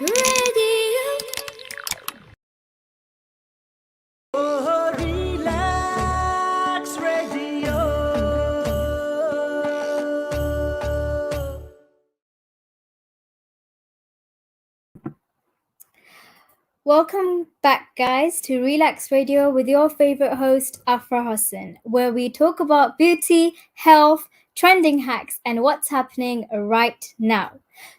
Radio. Oh, relax radio. Welcome back, guys, to Relaks Radio with your favorite host, Afra Hussin, where we talk about beauty, health, trending hacks, and what's happening right now.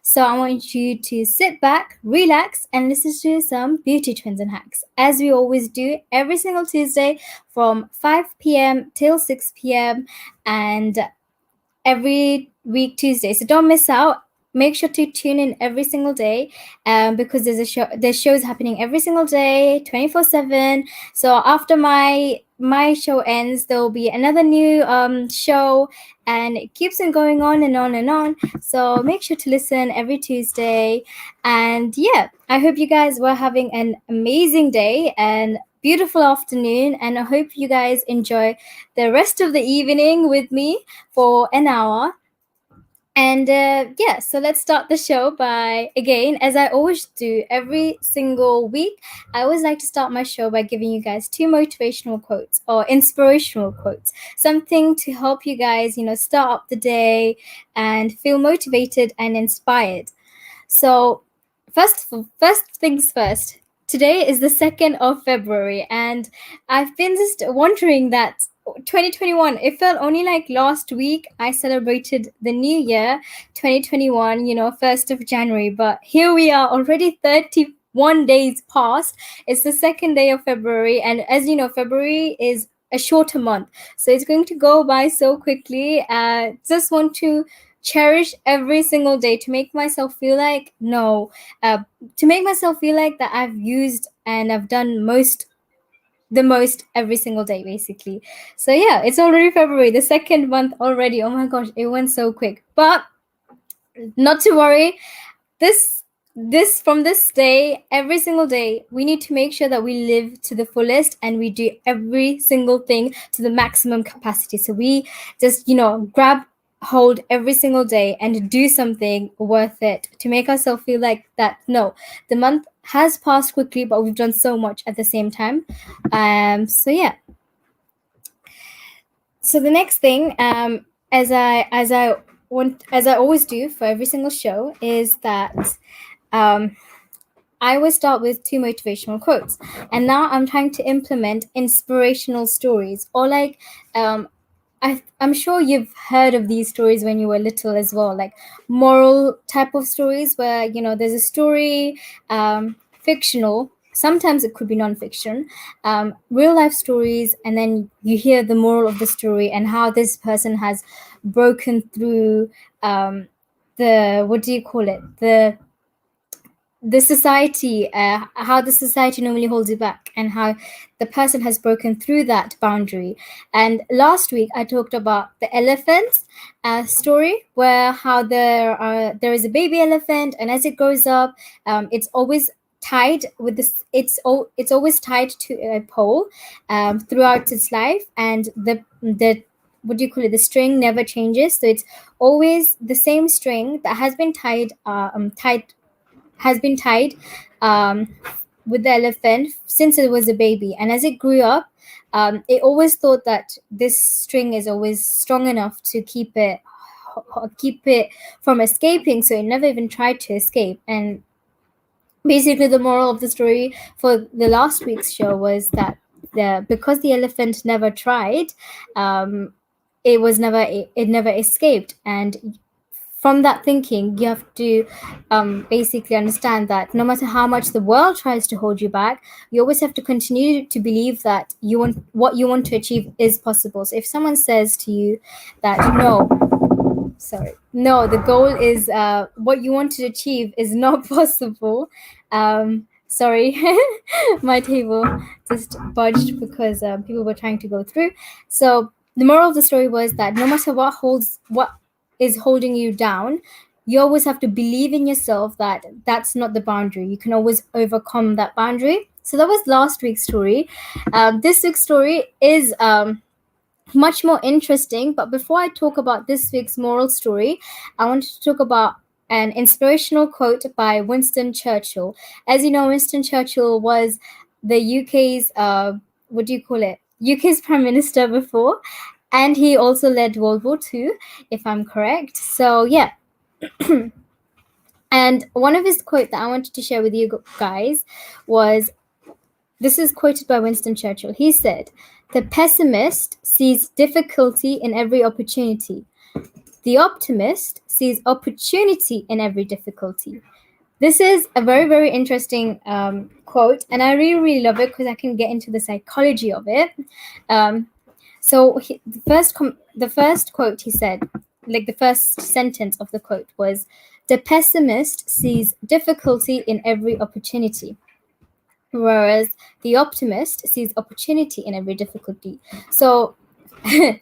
So, I want you to sit back, relax, and listen to some beauty trends and hacks, as we always do every single Tuesday from 5 p.m. till 6 p.m. and every week Tuesday. So don't miss out. Make sure to tune in every single day, because there's shows happening every single day, 24/7. So after my show ends, there will be another new show, and it keeps on going on and on and on. So make sure to listen every Tuesday. And yeah, I hope you guys were having an amazing day and beautiful afternoon, and I hope you guys enjoy the rest of the evening with me for an hour. And yeah, so let's start the show by, again, as I always do every single week, I always like to start my show by giving you guys two motivational quotes or inspirational quotes, something to help you guys, start up the day and feel motivated and inspired. So, first things first. Today is the 2nd of February, and I've been just wondering that 2021, it felt only like last week I celebrated the new year, 2021, 1st of January, but here we are already 31 days past. It's the second day of February, and as you know, February is a shorter month, so it's going to go by so quickly. Just want to cherish every single day to make myself feel like to make myself feel like that I've used and I've done the most every single day, basically. So yeah, it's already February, the second month already. Oh my gosh, it went so quick. But not to worry. This from this day, every single day, we need to make sure that we live to the fullest and we do every single thing to the maximum capacity. So we just, grab hold every single day and do something worth it to make ourselves feel like that no, the month has passed quickly, but we've done so much at the same time. So yeah. So the next thing, as I always do for every single show, is that I always start with two motivational quotes, and now I'm trying to implement inspirational stories, or like I'm sure you've heard of these stories when you were little as well, like moral type of stories where there's a story, fictional. Sometimes it could be non-fiction, real life stories, and then you hear the moral of the story and how this person has broken through the, what do you call it, the society, how the society normally holds you back, and how the person has broken through that boundary. And last week I talked about the elephant story, where how there is a baby elephant, and as it grows up, it's always tied with this it's always tied to a pole throughout its life, and the what do you call it, the string never changes, so it's always the same string that has been tied with the elephant since it was a baby. And as it grew up, it always thought that this string is always strong enough to keep it from escaping, so it never even tried to escape. And basically, the moral of the story for the last week's show was that because the elephant never tried, it never escaped. And from that thinking, you have to basically understand that no matter how much the world tries to hold you back, you always have to continue to believe that what you want to achieve is possible. So if someone says to you that no, the goal is what you want to achieve is not possible. Sorry, my table just budged because people were trying to go through. So the moral of the story was that no matter what is holding you down, you always have to believe in yourself that that's not the boundary. You can always overcome that boundary. So that was last week's story. This week's story is much more interesting. But before I talk about this week's moral story, I want to talk about an inspirational quote by Winston Churchill. As you know, Winston Churchill was the UK's what do you call it? UK's prime minister before, and he also led World War II, if I'm correct. So yeah. And one of his quote that I wanted to share with you guys was, this is quoted by Winston Churchill. He said, "The pessimist sees difficulty in every opportunity. The optimist sees opportunity in every difficulty." This is a very, very interesting quote, and I really, really love it because I can get into the psychology of it. The first quote he said, like the first sentence of the quote was, "The pessimist sees difficulty in every opportunity, whereas the optimist sees opportunity in every difficulty." So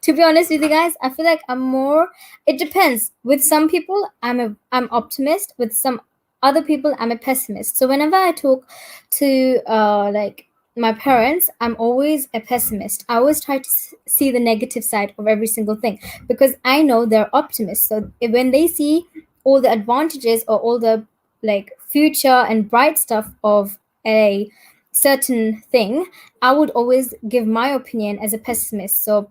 to be honest with you guys, I feel like it depends. With some people I'm optimist, with some other people I'm a pessimist. So whenever I talk to like my parents, I'm always a pessimist. I always try to see the negative side of every single thing, because I know they're optimists. So when they see all the advantages or all the like future and bright stuff of a certain thing, I would always give my opinion as a pessimist. So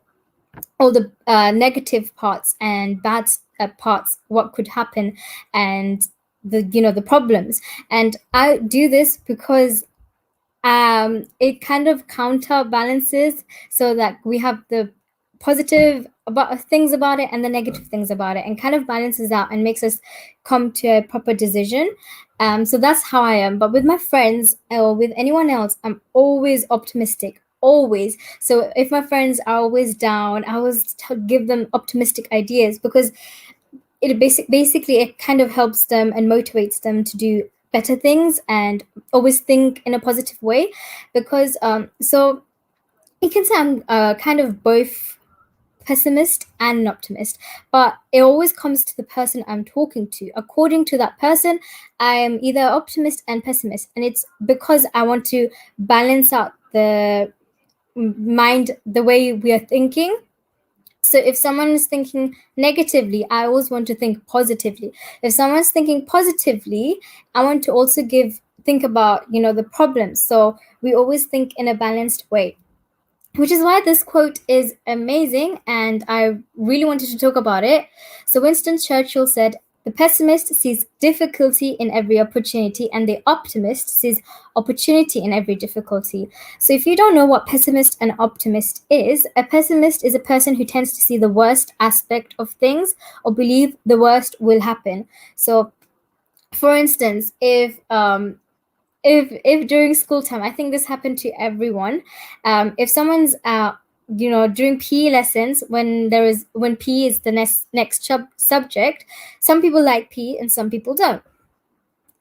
all the negative parts and bad parts, what could happen, and the problems. And I do this because it kind of counterbalances, so that we have the positive things about it and the negative things about it, and kind of balances out and makes us come to a proper decision. So that's how I am. But with my friends or with anyone else, I'm always optimistic, always. So if my friends are always down, I always give them optimistic ideas, because it basically it kind of helps them and motivates them to do better things and always think in a positive way. Because so you can say I'm kind of both pessimist and an optimist, but it always comes to the person I'm talking to. According to that person, I am either optimist and pessimist, and it's because I want to balance out the mind, the way we are thinking. So if someone is thinking negatively, I always want to think positively. If someone's thinking positively, I want to also think about the problems. So we always think in a balanced way, which is why this quote is amazing, and I really wanted to talk about it. So Winston Churchill said, "The pessimist sees difficulty in every opportunity, and the optimist sees opportunity in every difficulty." So if you don't know what pessimist and optimist is, a pessimist is a person who tends to see the worst aspect of things or believe the worst will happen. So for instance, if during school time, I think this happened to everyone, if someone's during PE lessons, when PE is the next subject, some people like PE and some people don't.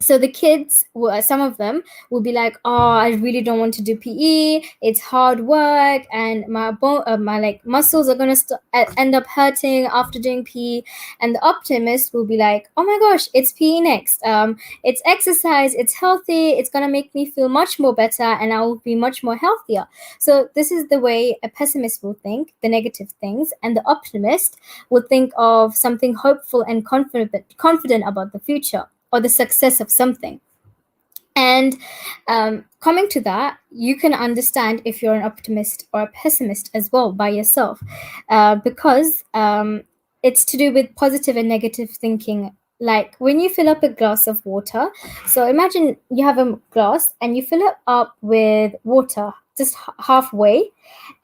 So the kids, some of them will be like, "Oh, I really don't want to do PE. It's hard work, and my muscles are gonna end up hurting after doing PE." And the optimist will be like, "Oh my gosh, it's PE next. It's exercise. It's healthy. It's gonna make me feel much more better, and I will be much more healthier." So this is the way a pessimist will think, the negative things, and the optimist will think of something hopeful and confident about the future or the success of something. And coming to that, you can understand if you're an optimist or a pessimist as well by yourself, because it's to do with positive and negative thinking. Like when you fill up a glass of water, so imagine you have a glass and you fill it up with water just halfway,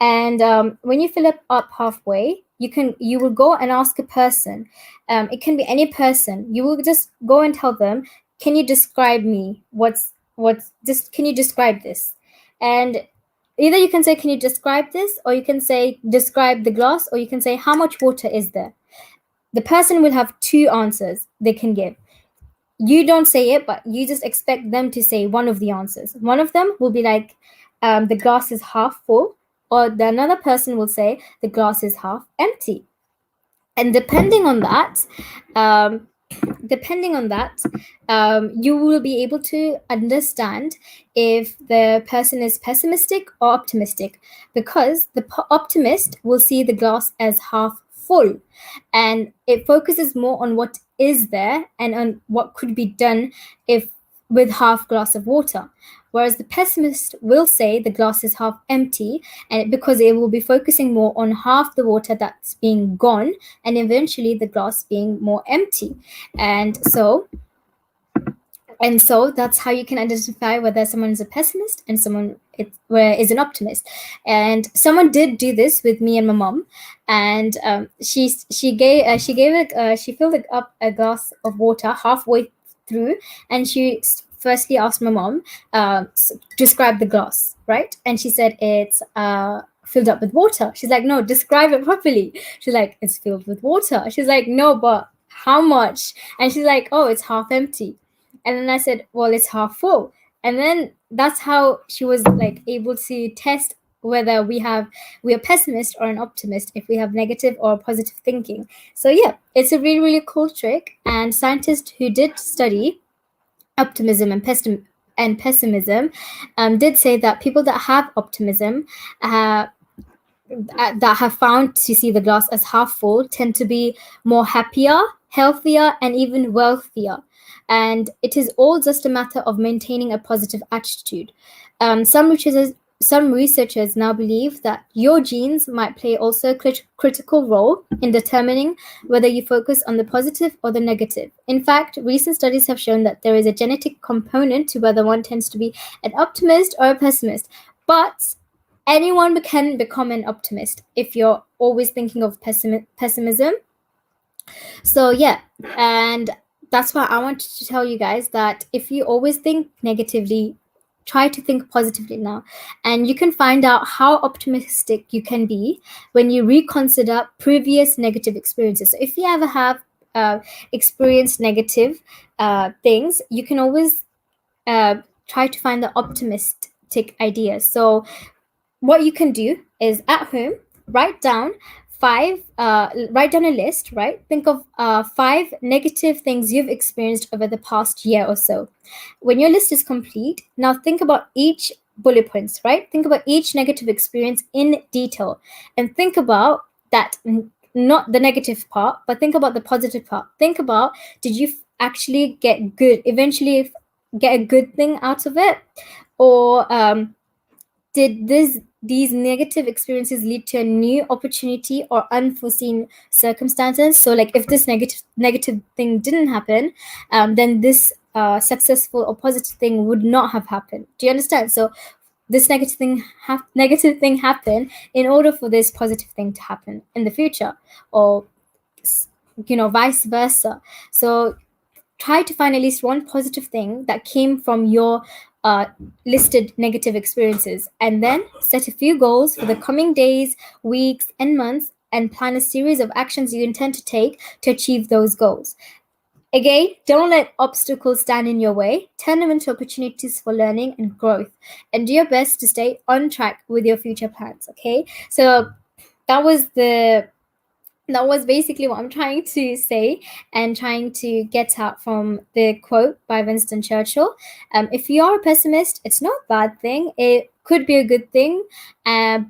and when you fill it up halfway, you will go and ask a person. It can be any person. You will just go and tell them, "Can you describe me? Can you describe this?" And either you can say, "Can you describe this?" or you can say, "Describe the glass," or you can say, "How much water is there?" The person will have two answers they can give. You don't say it, but you just expect them to say one of the answers. One of them will be like, "The glass is half full," or another person will say, "The glass is half empty." And depending on that, you will be able to understand if the person is pessimistic or optimistic, because the optimist will see the glass as half full, and it focuses more on what is there and on what could be done if with half glass of water. Whereas the pessimist will say the glass is half empty, and because it will be focusing more on half the water that's being gone and eventually the glass being more empty. And so that's how you can identify whether someone is a pessimist and someone is an optimist. And someone did do this with me and my mom, and she filled up a glass of water halfway through, and she firstly asked my mom, describe the glass, right? And she said it's filled up with water. She's like, no, describe it properly. She's like, it's filled with water. She's like, no, but how much? And she's like, oh, it's half empty. And then I said, well, it's half full. And then that's how she was like able to test whether we're pessimist or an optimist, if we have negative or positive thinking. So yeah, it's a really, really cool trick. And scientists who did study optimism and pessimism did say that people that have optimism that have found to see the glass as half full tend to be more happier, healthier, and even wealthier. And it is all just a matter of maintaining a positive attitude. Some researchers now believe that your genes might play also a critical role in determining whether you focus on the positive or the negative. In fact, recent studies have shown that there is a genetic component to whether one tends to be an optimist or a pessimist. But anyone can become an optimist if you're always thinking of pessimism. So yeah, and that's why I wanted to tell you guys that if you always think negatively, try to think positively now. And you can find out how optimistic you can be when you reconsider previous negative experiences. So if you ever have experienced negative things, you can always try to find the optimistic ideas. So what you can do is at home, write down a list, right? Think of 5 negative things you've experienced over the past year or so. When your list is complete, now think about each bullet points, right? Think about each negative experience in detail, and think about that, not the negative part, but think about the positive part. Think about, did you actually eventually get a good thing out of it? Or did these negative experiences lead to a new opportunity or unforeseen circumstances? So like if this negative thing didn't happen, then this successful or positive thing would not have happened. Do you understand? So this negative thing happened in order for this positive thing to happen in the future, or vice versa. So try to find at least one positive thing that came from your listed negative experiences, and then set a few goals for the coming days, weeks, and months, and plan a series of actions you intend to take to achieve those goals. Again, don't let obstacles stand in your way. Turn them into opportunities for learning and growth, and do your best to stay on track with your future plans. Okay, so that was basically what I'm trying to say and trying to get out from the quote by Winston Churchill. If you are a pessimist, it's not a bad thing. It could be a good thing,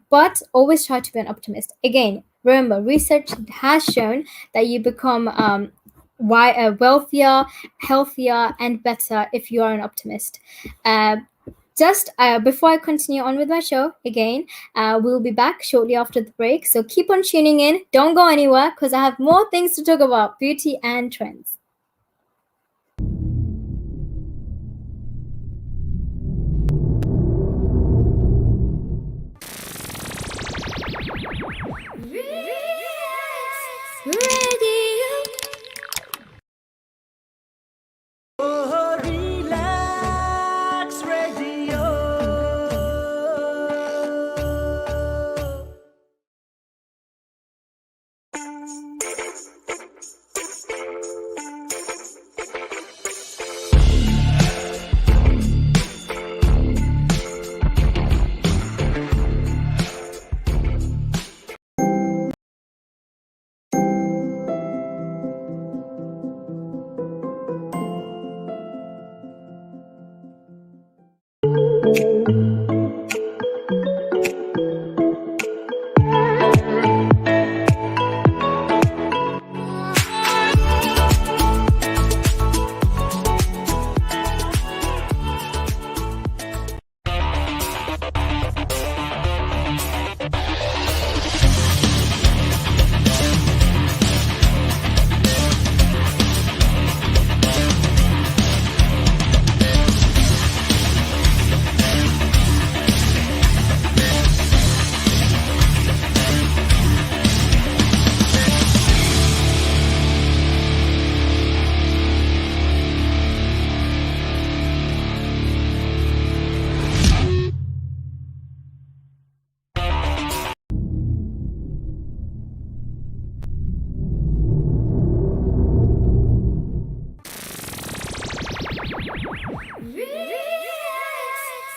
but always try to be an optimist. Again, remember, research has shown that you become wealthier, healthier, and better if you are an optimist. Just before I continue on with my show, again, we'll be back shortly after the break. So keep on tuning in. Don't go anywhere, because I have more things to talk about, beauty and trends. Oh, Relax Radio.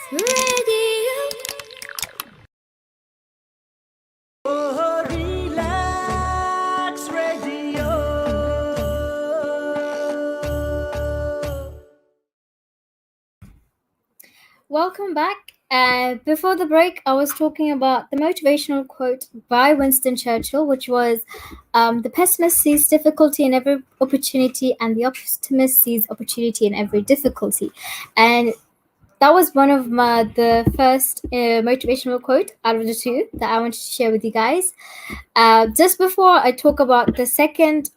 Radio. Oh, Relax Radio. Welcome back. Before the break, I was talking about the motivational quote by Winston Churchill, which was the pessimist sees difficulty in every opportunity, and the optimist sees opportunity in every difficulty. And that was one of the first motivational quote out of the two that I wanted to share with you guys. Just before I talk about the second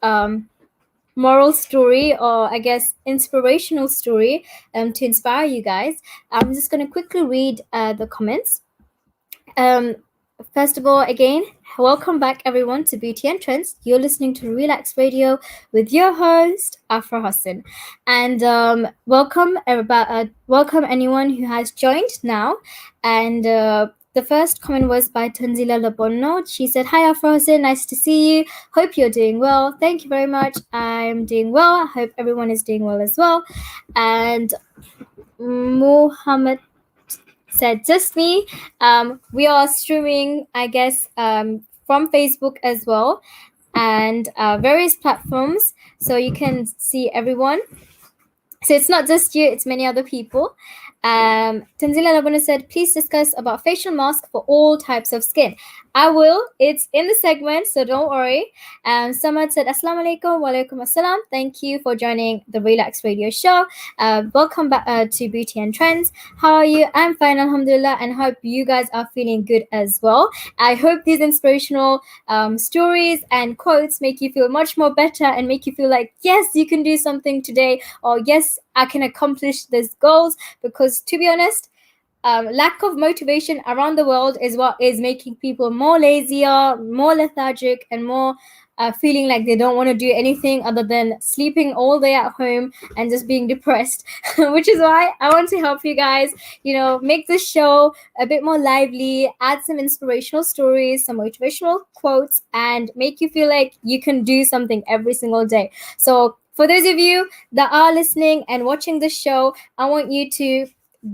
moral story, or I guess inspirational story, to inspire you guys, I'm just going to quickly read the comments. First of all, again, welcome back everyone to Beauty and Trends. You're listening to Relaks Radio with your host Afra Hussin, and welcome anyone who has joined now. And the first comment was by Tanzila Labonno. She said, "Hi Afra Hussin, nice to see you. Hope you're doing well." Thank you very much. I'm doing well. I hope everyone is doing well as well. And Muhammad said, "Just me." We are streaming, I guess, from Facebook as well, and various platforms, so you can see everyone. So it's not just you, it's many other people. Tanzila Labana said, "Please discuss about facial mask for all types of skin." I will. It's in the segment, so don't worry. Samad said, "Assalamu alaikum, wa alaikum assalam. Thank you for joining the Relaks Radio show. Welcome back to Beauty and Trends. How are you?" I'm fine, alhamdulillah, and hope you guys are feeling good as well. I hope these inspirational stories and quotes make you feel much more better and make you feel like, yes, you can do something today, or yes, I can accomplish these goals. Because to be honest, lack of motivation around the world is what is making people more lazier, more lethargic, and more feeling like they don't want to do anything other than sleeping all day at home and just being depressed. Which is why I want to help you guys, make this show a bit more lively, add some inspirational stories, some motivational quotes, and make you feel like you can do something every single day. So for those of you that are listening and watching this show, I want you to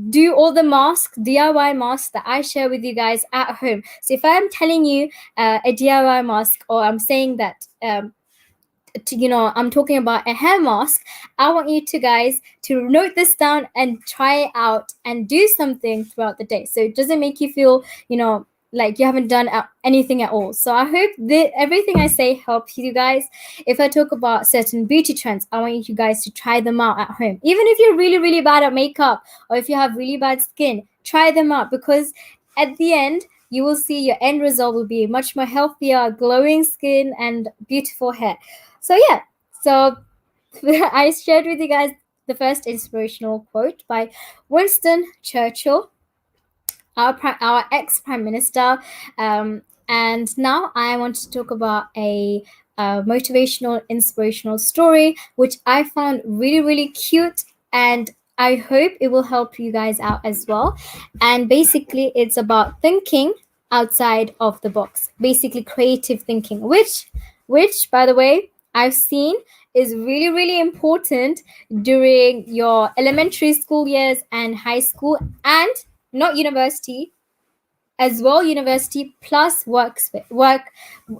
do all the masks, DIY masks that I share with you guys at home. So if I'm telling you a DIY mask, or I'm saying that I'm talking about a hair mask, I want you to guys to note this down and try it out and do something throughout the day, so it doesn't make you feel like you haven't done anything at all. So I hope that everything I say helps you guys. If I talk about certain beauty trends, I want you guys to try them out at home. Even if you're really, really bad at makeup, or if you have really bad skin, try them out, because at the end, you will see your end result will be much more healthier, glowing skin, and beautiful hair. So yeah, so I shared with you guys the first inspirational quote by Winston Churchill, our ex-prime minister. And now I want to talk about a motivational, inspirational story, which I found really, really cute, and I hope it will help you guys out as well. And basically, it's about thinking outside of the box, basically creative thinking, which, by the way, I've seen is really, really important during your elementary school years and high school, and not university as well. University plus work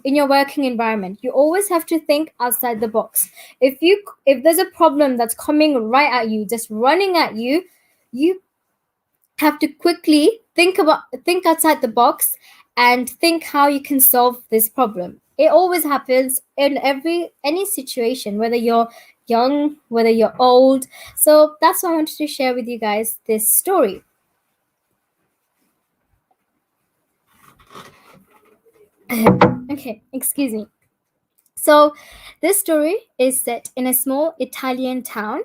in your working environment, you always have to think outside the box. If there's a problem that's coming right at you, just running at you, you have to quickly think outside the box and think how you can solve this problem. It always happens in any situation, whether you're young, whether you're old. So that's why I wanted to share with you guys this story. Okay, excuse me. So this story is set in a small Italian town.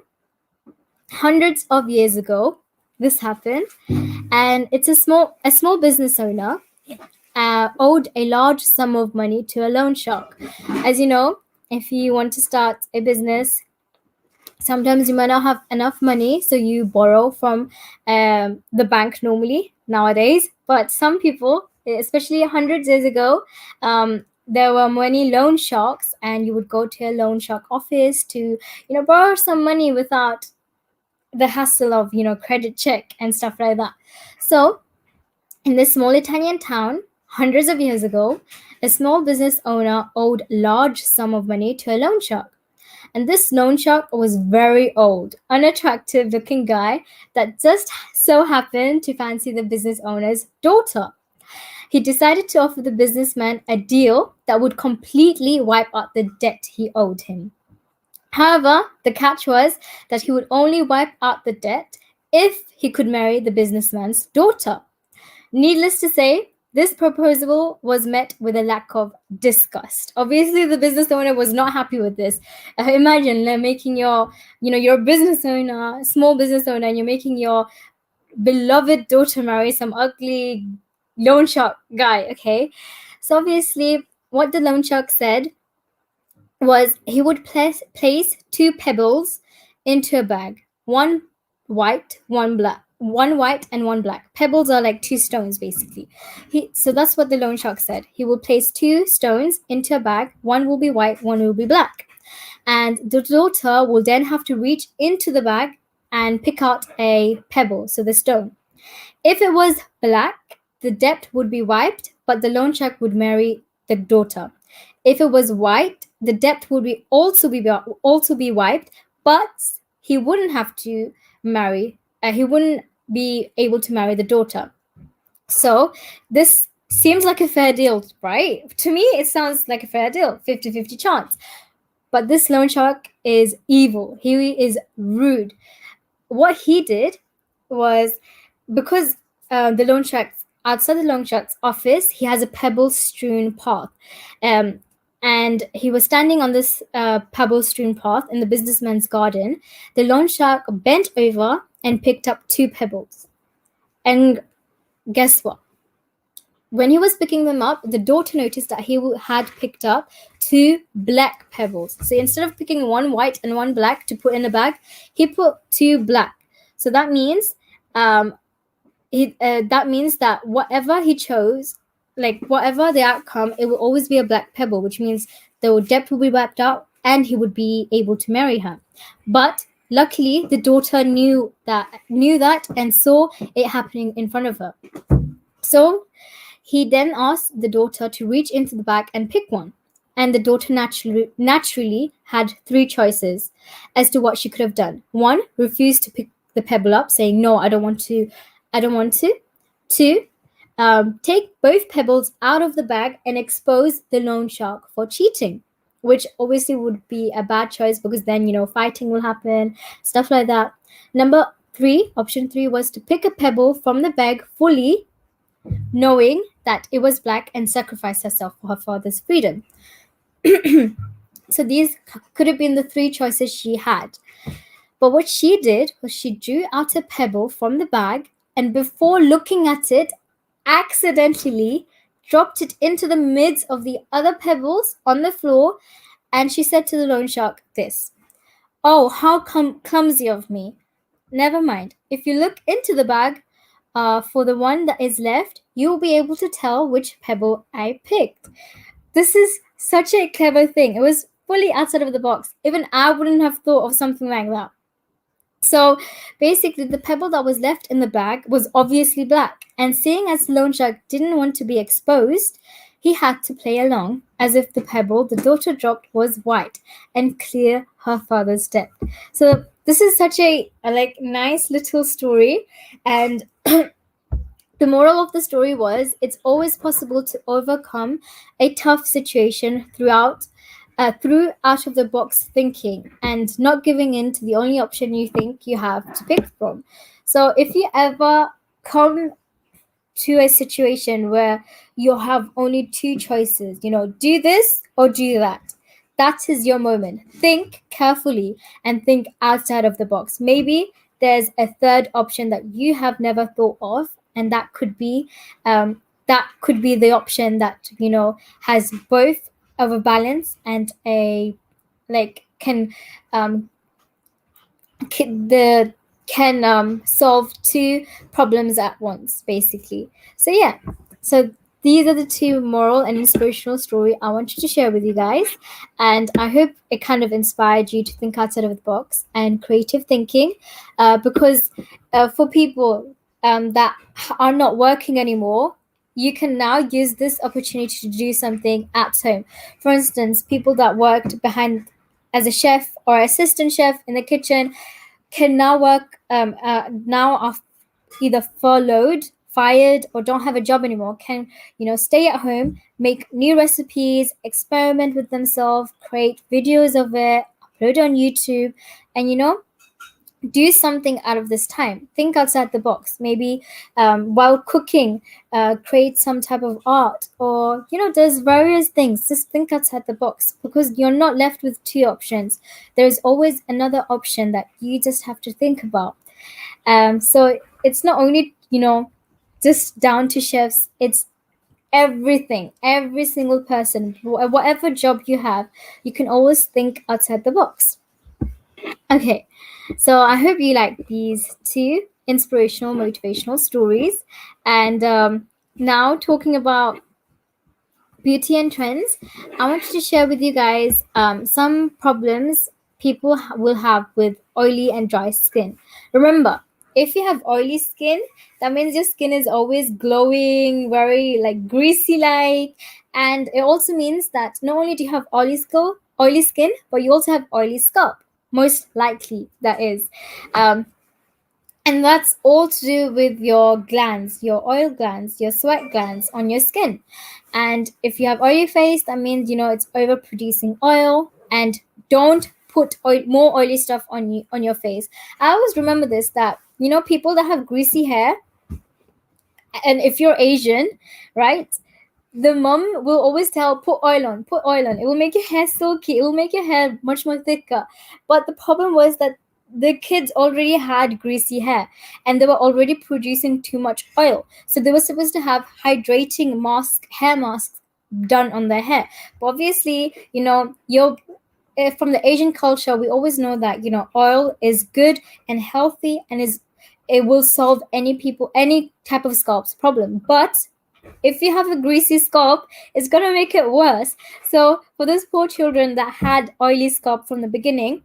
Hundreds of years ago, this happened, and it's a small business owner owed a large sum of money to a loan shark. As you know, if you want to start a business, sometimes you might not have enough money, so you borrow from the bank normally nowadays. But some people, especially hundreds years ago, there were many loan sharks, and you would go to a loan shark office to borrow some money without the hassle of, credit check and stuff like that. So in this small Italian town, hundreds of years ago, a small business owner owed large sum of money to a loan shark. And this loan shark was very old, unattractive looking guy that just so happened to fancy the business owner's daughter. He decided to offer the businessman a deal that would completely wipe out the debt he owed him. However, the catch was that he would only wipe out the debt if he could marry the businessman's daughter. Needless to say, this proposal was met with a lack of disgust. Obviously, the business owner was not happy with this. Imagine making you're a business owner, small business owner, and you're making your beloved daughter marry some ugly loan shark guy. Okay, so obviously, what the loan shark said was he would place two pebbles into a bag, one white, one black. One white and one black. Pebbles are like two stones, basically. So that's what the loan shark said. He will place two stones into a bag. One will be white, one will be black. And the daughter will then have to reach into the bag and pick out a pebble, so the stone. If it was black, the debt would be wiped, but the loan shark would marry the daughter. If it was white, the debt would also be wiped, but he wouldn't have to marry. He wouldn't be able to marry the daughter. So this seems like a fair deal, right? To me, it sounds like a fair deal, 50-50 chance. But this loan shark is evil. He is rude. What he did was, because the loan shark, outside the loan shark's office, he has a pebble-strewn path. And he was standing on this pebble-strewn path in the businessman's garden. The loan shark bent over and picked up two pebbles. And guess what? When he was picking them up, the daughter noticed that he had picked up two black pebbles. So instead of picking one white and one black to put in the bag, he put two black. So that means that whatever he chose, like whatever the outcome, it will always be a black pebble, which means the debt will be wiped out and he would be able to marry her. But luckily, the daughter knew that and saw it happening in front of her. So he then asked the daughter to reach into the bag and pick one. And the daughter naturally had three choices as to what she could have done. One, refused to pick the pebble up, saying, "No, I don't want to. Two, take both pebbles out of the bag and expose the loan shark for cheating, which obviously would be a bad choice because then, fighting will happen, stuff like that. Option three was to pick a pebble from the bag fully, knowing that it was black, and sacrifice herself for her father's freedom. So these could have been the three choices she had. But what she did was she drew out a pebble from the bag and before looking at it, accidentally dropped it into the midst of the other pebbles on the floor, and she said to the loan shark this: "Oh, how clumsy of me. Never mind. If you look into the bag for the one that is left, you will be able to tell which pebble I picked." This is such a clever thing. It was fully outside of the box. Even I wouldn't have thought of something like that. So basically, the pebble that was left in the bag was obviously black. And seeing as the loan shark didn't want to be exposed, he had to play along as if the pebble the daughter dropped was white and clear her father's debt. So this is such a nice little story. And the moral of the story was it's always possible to overcome a tough situation through out of the box thinking and not giving in to the only option you think you have to pick from. So if you ever come to a situation where you have only two choices, do this or do that, that is your moment. Think carefully and think outside of the box. Maybe there's a third option that you have never thought of, and that could be the option that has both of a balance and a can solve two problems at once, basically. So these are the two moral and inspirational story I wanted to share with you guys, and I hope it kind of inspired you to think outside of the box and creative thinking, because for people that are not working anymore, you can now use this opportunity to do something at home. For instance, people that worked behind as a chef or assistant chef in the kitchen can now work now are either furloughed, fired, or don't have a job anymore, can stay at home, make new recipes, experiment with themselves, create videos of it, upload on YouTube, and do something out of this time. Think outside the box. Maybe while cooking, create some type of art, or there's various things. Just think outside the box, because you're not left with two options. There's always another option that you just have to think about. So it's not only just down to chefs. It's everything, every single person, whatever job you have, you can always think outside the box. Okay, so I hope you like these two inspirational, motivational stories. And now, talking about beauty and trends, I wanted to share with you guys some problems people will have with oily and dry skin. Remember, if you have oily skin, that means your skin is always glowing, very like greasy like, and it also means that not only do you have oily skin, but you also have oily scalp. Most likely, that is. Um, and that's all to do with your glands, your oil glands, your sweat glands on your skin. And if you have oily face, that means it's overproducing oil. And don't put more oily stuff on your face. I always remember this, that people that have greasy hair, and if you're Asian, right? The mom will always tell, put oil on, it will make your hair silky, it will make your hair much more thicker. But the problem was that the kids already had greasy hair, and they were already producing too much oil, so they were supposed to have hydrating hair masks done on their hair. But obviously, you're from the Asian culture, we always know that oil is good and healthy, and it will solve any type of scalp's problem. But if you have a greasy scalp, it's gonna make it worse. So for those poor children that had oily scalp from the beginning,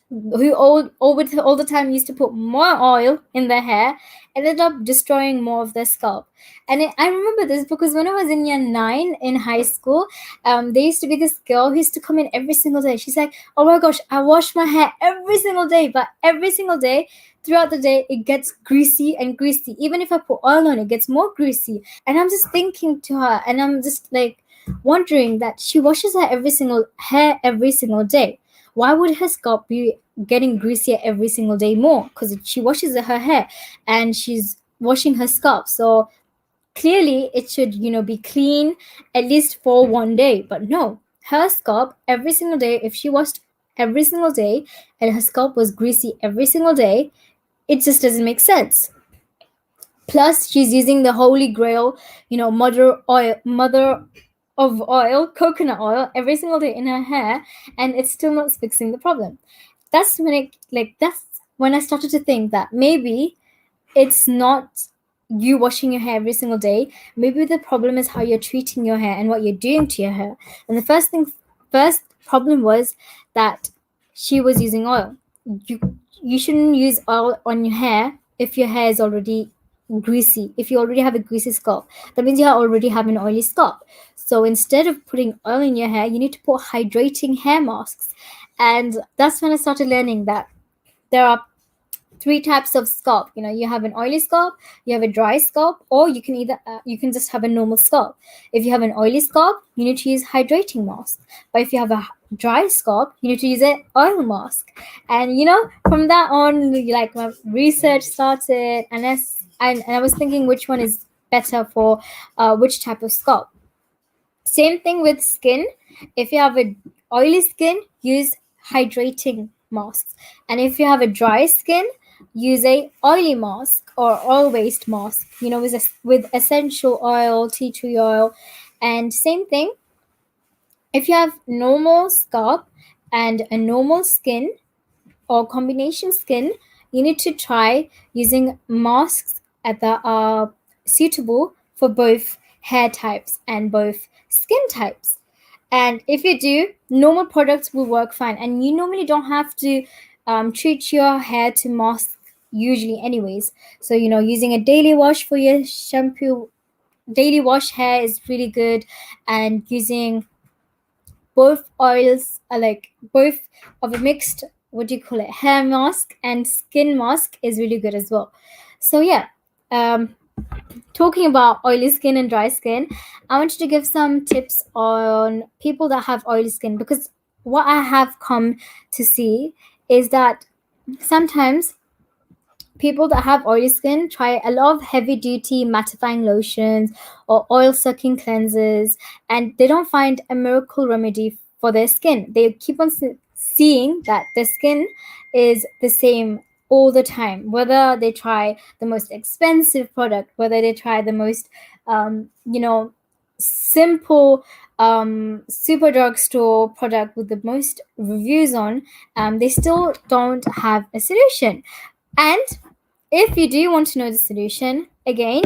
who all the time used to put more oil in their hair, ended up destroying more of their scalp. And I remember this because when I was in year 9 in high school, there used to be this girl who used to come in every single day. She's like, oh my gosh, I wash my hair every single day, but every single day throughout the day it gets greasy and greasy. Even if I put oil on, it gets more greasy. And I'm just thinking to her, and I'm just like wondering that she washes her every single day. Why would her scalp be getting greasier every single day more? Because she washes her hair and she's washing her scalp. So clearly it should, be clean at least for one day. But no, her scalp every single day, if she washed every single day and her scalp was greasy every single day, it just doesn't make sense. Plus, she's using the holy grail, mother of oil, coconut oil, every single day in her hair, and it's still not fixing the problem. That's when I started to think that maybe it's not you washing your hair every single day. Maybe the problem is how you're treating your hair and what you're doing to your hair. And the first problem was that she was using oil. You shouldn't use oil on your hair if your hair is already greasy. If you already have a greasy scalp, that means you already have an oily scalp. So instead of putting oil in your hair, you need to put hydrating hair masks. And that's when I started learning that there are three types of scalp. You have an oily scalp, you have a dry scalp, or you can just have a normal scalp. If you have an oily scalp, you need to use hydrating mask. But if you have a dry scalp, you need to use an oil mask. And from that on, like, my research started, and I was thinking which one is better for which type of scalp. Same thing with skin. If you have a oily skin, use hydrating masks. And if you have a dry skin, use a oily mask or oil based mask, with essential oil, tea tree oil. And same thing, if you have normal scalp and a normal skin or combination skin, you need to try using masks that are suitable for both hair types and both skin types. And if you do, normal products will work fine. And you normally don't have to treat your hair to mask usually, anyways. So, using a daily wash for your shampoo, daily wash hair is really good. And using both oils, like both of a mixed, what do you call it, hair mask and skin mask is really good as well. So, yeah. Talking about oily skin and dry skin, I wanted to give some tips on people that have oily skin, because what I have come to see is that sometimes people that have oily skin try a lot of heavy duty mattifying lotions or oil sucking cleansers, and they don't find a miracle remedy for their skin. They keep on seeing that their skin is the same all the time, whether they try the most expensive product, whether they try the most simple super drugstore product with the most reviews on. They still don't have a solution. And if you do want to know the solution, again,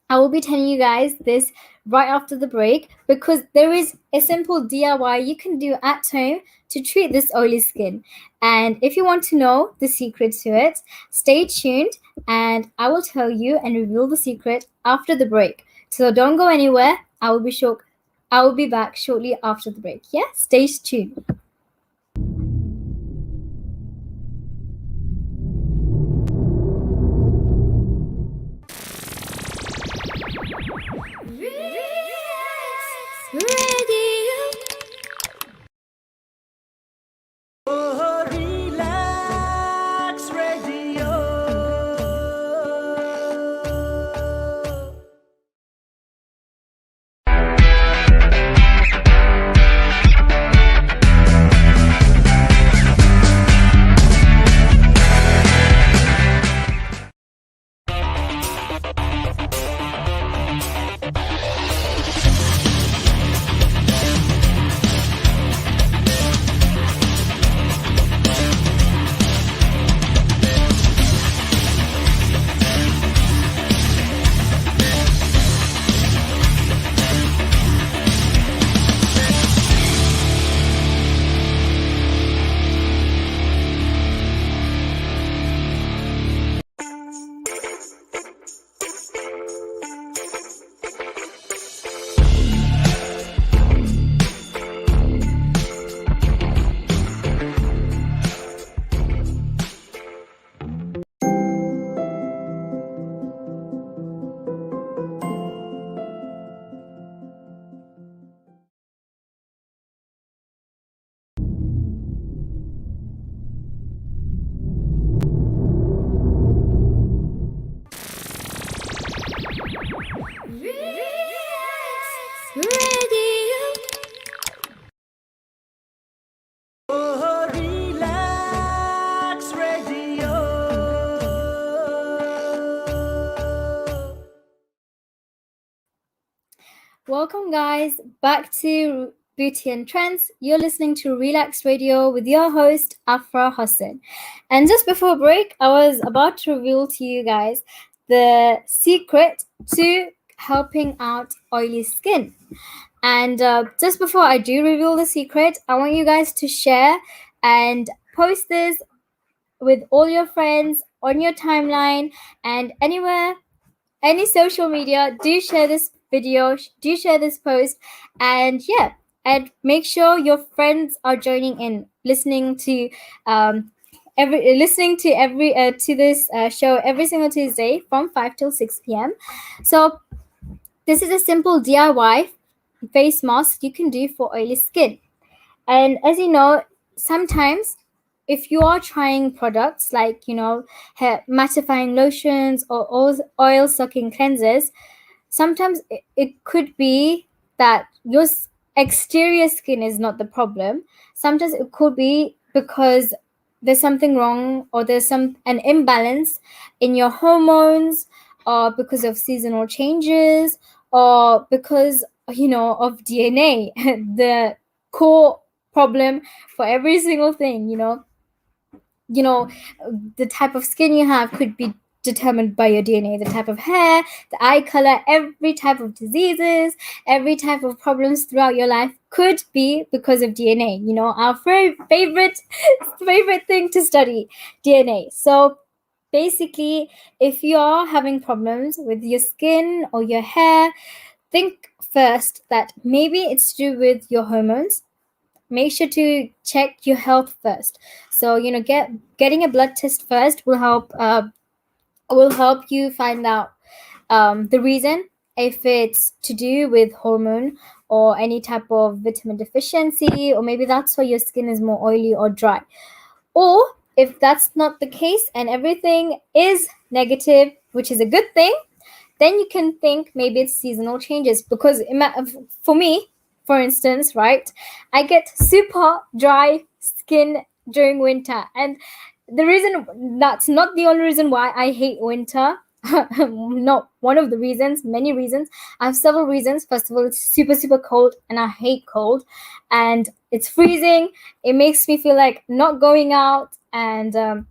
I will be telling you guys this right after the break, because there is a simple DIY you can do at home to treat this oily skin. And if you want to know the secret to it, stay tuned and I will tell you and reveal the secret after the break. So don't go anywhere. I will be back shortly after the break. Yeah, stay tuned. Oh, Relax Radio. Oh, Relax Radio. Welcome, guys, back to Beauty and Trends. You're listening to Relaks Radio with your host, Afra Hussin. And just before break, I was about to reveal to you guys the secret to helping out oily skin. And just before I do reveal the secret, I want you guys to share and post this with all your friends on your timeline and anywhere, any social media. Do share this video, do share this post, and yeah, and make sure your friends are joining in, listening to this show every single Tuesday from 5 till 6 p.m. So this is a simple DIY face mask you can do for oily skin. And as you know, sometimes if you are trying products like, hair mattifying lotions or oil sucking cleansers, sometimes it could be that your exterior skin is not the problem. Sometimes it could be because there's something wrong, or there's an imbalance in your hormones, or because of seasonal changes, or because of DNA. The core problem for every single thing, the type of skin you have could be determined by your DNA. The type of hair, the eye color, every type of diseases, every type of problems throughout your life could be because of DNA. You know, our favorite favorite thing to study, DNA. So basically, if you're having problems with your skin or your hair, think first that maybe it's to do with your hormones. Make sure to check your health first. So getting a blood test first will help you find out the reason, if it's to do with hormone or any type of vitamin deficiency, or maybe that's why your skin is more oily or dry. Or if that's not the case and everything is negative, which is a good thing, then you can think maybe it's seasonal changes. Because for me, for instance, right, I get super dry skin during winter, and the reason, that's not the only reason why I hate winter. Not one of the reasons, many reasons. I have several reasons. First of all, it's super cold and I hate cold, and it's freezing. It makes me feel like not going out and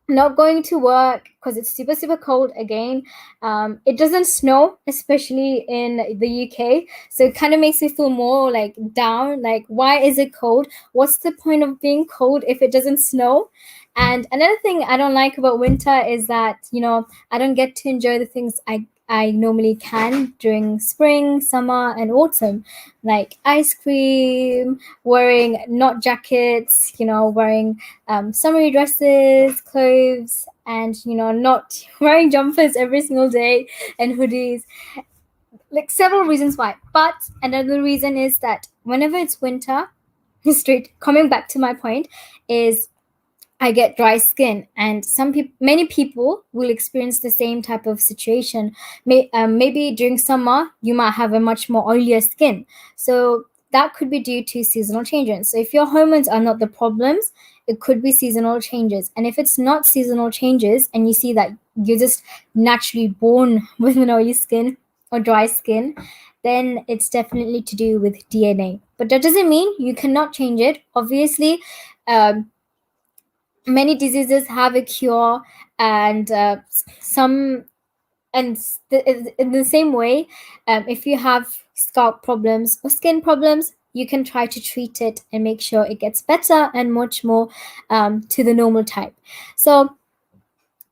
not going to work because it's super cold again. It doesn't snow, especially in the UK, so it kind of makes me feel more like down, like why is it cold? What's the point of being cold if it doesn't snow? And another thing I don't like about winter is that I don't get to enjoy the things I normally can during spring, summer, and autumn, like ice cream, wearing not jackets, wearing summery dresses, clothes, and not wearing jumpers every single day and hoodies. Like several reasons why. But another reason is that whenever it's winter, straight coming back to my point, is I get dry skin, and many people will experience the same type of situation. Maybe during summer, you might have a much more oilier skin. So that could be due to seasonal changes. So if your hormones are not the problems, it could be seasonal changes. And if it's not seasonal changes, and you see that you're just naturally born with an oily skin or dry skin, then it's definitely to do with DNA. But that doesn't mean you cannot change it. Obviously, many diseases have a cure, and some and in the same way, if you have scalp problems or skin problems, you can try to treat it and make sure it gets better and much more to the normal type. So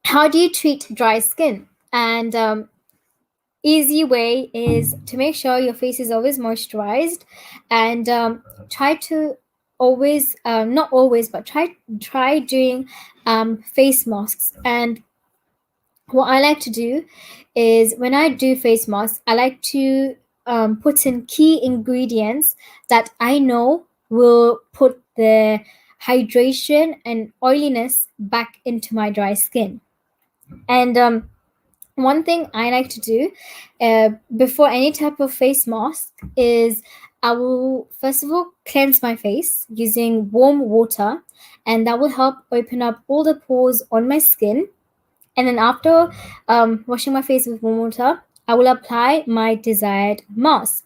how do you treat dry skin? And easy way is to make sure your face is always moisturized, and try to always not always, but try doing face masks. And what I like to do is, when I do face masks, I like to put in key ingredients that I know will put the hydration and oiliness back into my dry skin. And one thing I like to do before any type of face mask is, I will first of all cleanse my face using warm water, and that will help open up all the pores on my skin. And then after washing my face with warm water, I will apply my desired mask.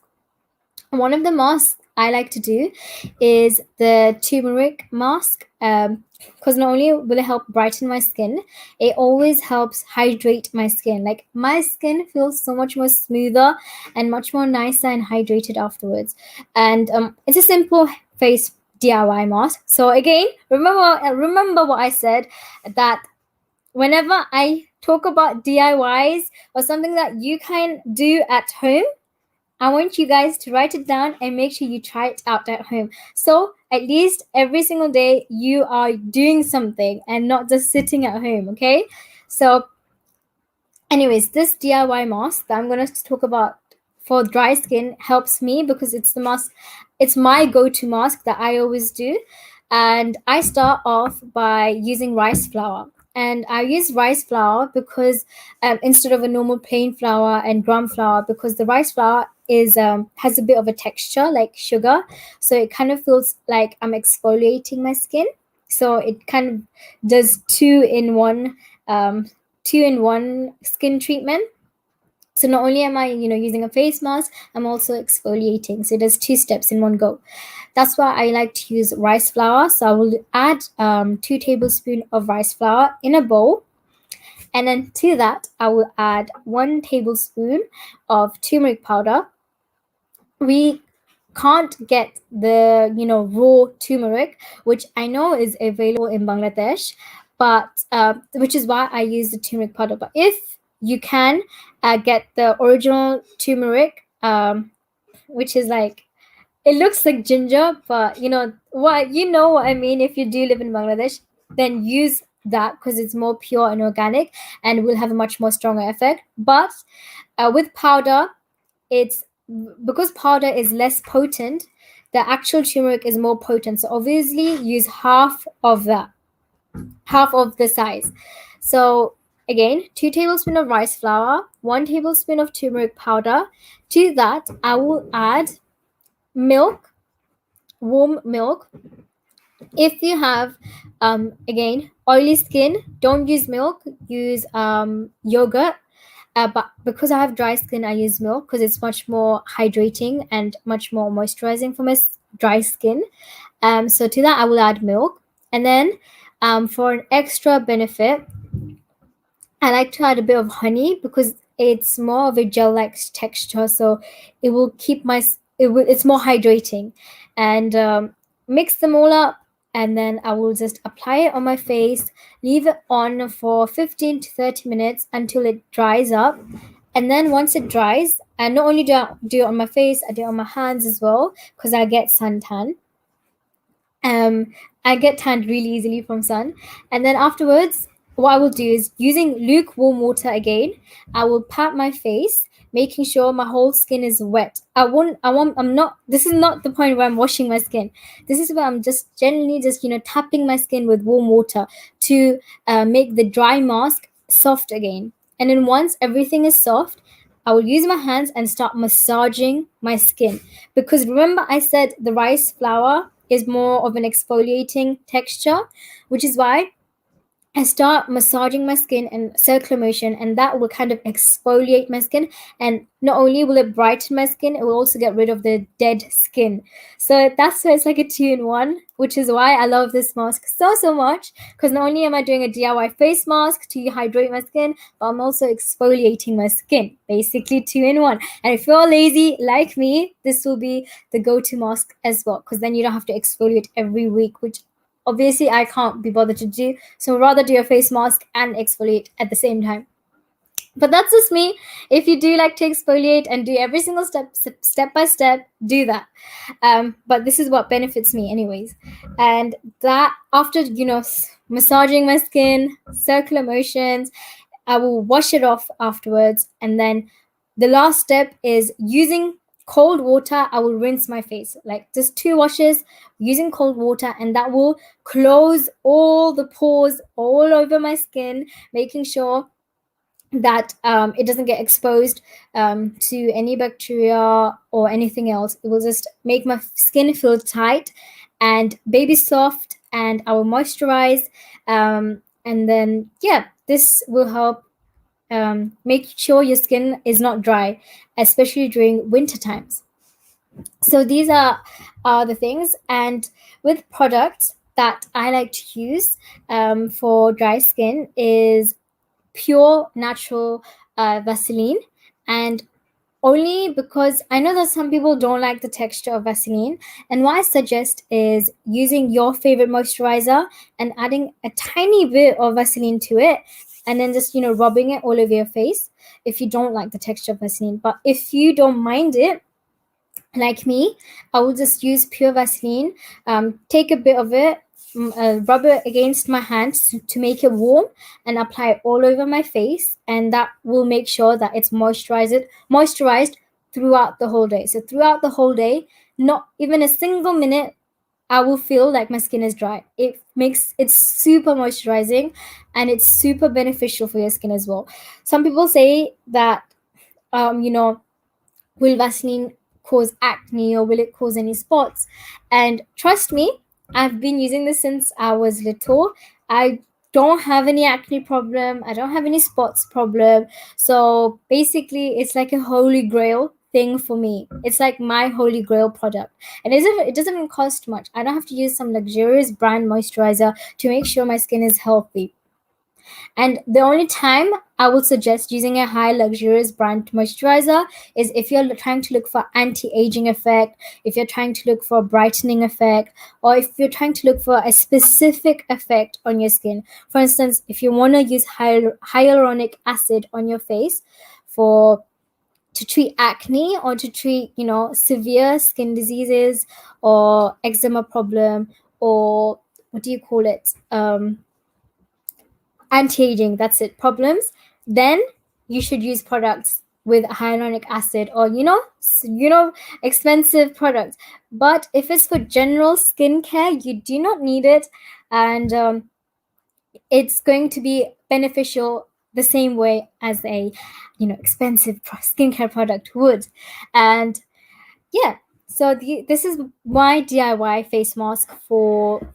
One of the masks I like to do is the turmeric mask, because not only will it help brighten my skin, it always helps hydrate my skin. Like, my skin feels so much more smoother and much more nicer and hydrated afterwards. And it's a simple face DIY mask. So again, remember what I said, that whenever I talk about DIYs or something that you can do at home, I want you guys to write it down and make sure you try it out at home. So at least every single day you are doing something and not just sitting at home, okay? So anyways, this DIY mask that I'm going to talk about for dry skin helps me because it's my go-to mask that I always do. And I start off by using rice flour. And I use rice flour because instead of a normal plain flour and gram flour, because the rice flour has a bit of a texture like sugar, so it kind of feels like I'm exfoliating my skin. So it kind of does two in one skin treatment. So not only am I using a face mask, I'm also exfoliating. So it does two steps in one go. That's why I like to use rice flour. So I will add 2 tablespoons of rice flour in a bowl, And then to that, I will add 1 tablespoon of turmeric powder. We can't get the raw turmeric, which I know is available in Bangladesh, but which is why I use the turmeric powder. But if you can get the original turmeric, which is like, it looks like ginger, but you know what I mean. If you do live in Bangladesh, then use that because it's more pure and organic and will have a much more stronger effect. But with powder, it's because powder is less potent, the actual turmeric is more potent. So obviously use half of that, half of the size. So again, 2 tablespoons of rice flour, 1 tablespoon of turmeric powder. To that, I will add milk, warm milk. If you have again oily skin, don't use milk, use yogurt. But because I have dry skin, I use milk because it's much more hydrating and much more moisturizing for my dry skin. So to that, I will add milk. And then for an extra benefit, I like to add a bit of honey because it's more of a gel-like texture, so it will keep it's more hydrating. And mix them all up, and then I will just apply it on my face, leave it on for 15 to 30 minutes until it dries up. And then once it dries, and not only do it on my face, I do it on my hands as well because I get suntan. um I get tanned really easily from sun. And then afterwards, what I will do is, using lukewarm water again, I will pat my face, making sure my whole skin is wet. I'm not, this is not the point where I'm washing my skin. This is where I'm just gently just tapping my skin with warm water to make the dry mask soft again. And then once everything is soft, I will use my hands and start massaging my skin. Because remember, I said the rice flour is more of an exfoliating texture, which is why I start massaging my skin in circular motion, and that will kind of exfoliate my skin. And not only will it brighten my skin, it will also get rid of the dead skin. So that's why it's like a 2-in-1, which is why I love this mask so much. Because not only am I doing a DIY face mask to hydrate my skin, but I'm also exfoliating my skin. Basically, 2-in-1. And if you're lazy like me, this will be the go-to mask as well. Because then you don't have to exfoliate every week, which obviously I can't be bothered to do. So rather do a face mask and exfoliate at the same time. But that's just me. If you do like to exfoliate and do every single step by step, do that. But this is what benefits me anyways. And that, after massaging my skin, circular motions, I will wash it off afterwards. And then the last step is using cold water. I will rinse my face, like just 2 washes using cold water, and that will close all the pores all over my skin, making sure that it doesn't get exposed to any bacteria or anything else. It will just make my skin feel tight and baby soft, and I will moisturize. And then, yeah, this will help make sure your skin is not dry, especially during winter times. So these are the things. And with products that I like to use for dry skin is pure natural Vaseline. And only because I know that some people don't like the texture of Vaseline. And what I suggest is using your favorite moisturizer and adding a tiny bit of Vaseline to it, and then just rubbing it all over your face if you don't like the texture of Vaseline. But if you don't mind it, like me, I will just use pure Vaseline, take a bit of it, rub it against my hands to make it warm, and apply it all over my face. And that will make sure that it's moisturized throughout the whole day. So throughout the whole day, not even a single minute I will feel like my skin is dry. It's super moisturizing, and it's super beneficial for your skin as well. Some people say that um you know will Vaseline cause acne, or will it cause any spots? And trust me, I've been using this since I was little. I don't have any acne problem. I don't have any spots problem. So basically, it's like a holy grail thing for me. It's like my holy grail product. And it doesn't even cost much. I don't have to use some luxurious brand moisturizer to make sure my skin is healthy. And the only time I would suggest using a high luxurious brand moisturizer is if you're trying to look for anti-aging effect, if you're trying to look for a brightening effect, or if you're trying to look for a specific effect on your skin. For instance, if you want to use hyaluronic acid on your face for to treat acne or to treat, severe skin diseases or eczema problem, or what do you call it? Anti-aging, that's it, problems, then you should use products with hyaluronic acid, or expensive products. But if it's for general skincare, you do not need it, and it's going to be beneficial the same way as a expensive skincare product would. And yeah, so this is my DIY face mask for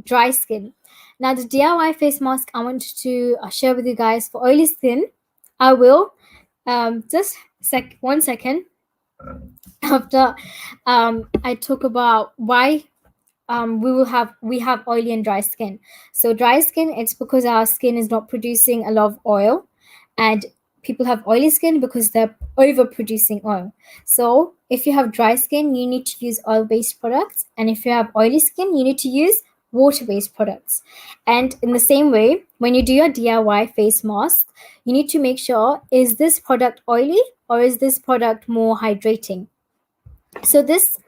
dry skin. Now, the DIY face mask I wanted to share with you guys for oily skin, I will just 1 second after I talk about why we have oily and dry skin. So dry skin, it's because our skin is not producing a lot of oil, and people have oily skin because they're overproducing oil. So if you have dry skin, you need to use oil-based products, and if you have oily skin, you need to use water-based products. And in the same way, when you do your DIY face mask, you need to make sure, is this product oily or is this product more hydrating? So this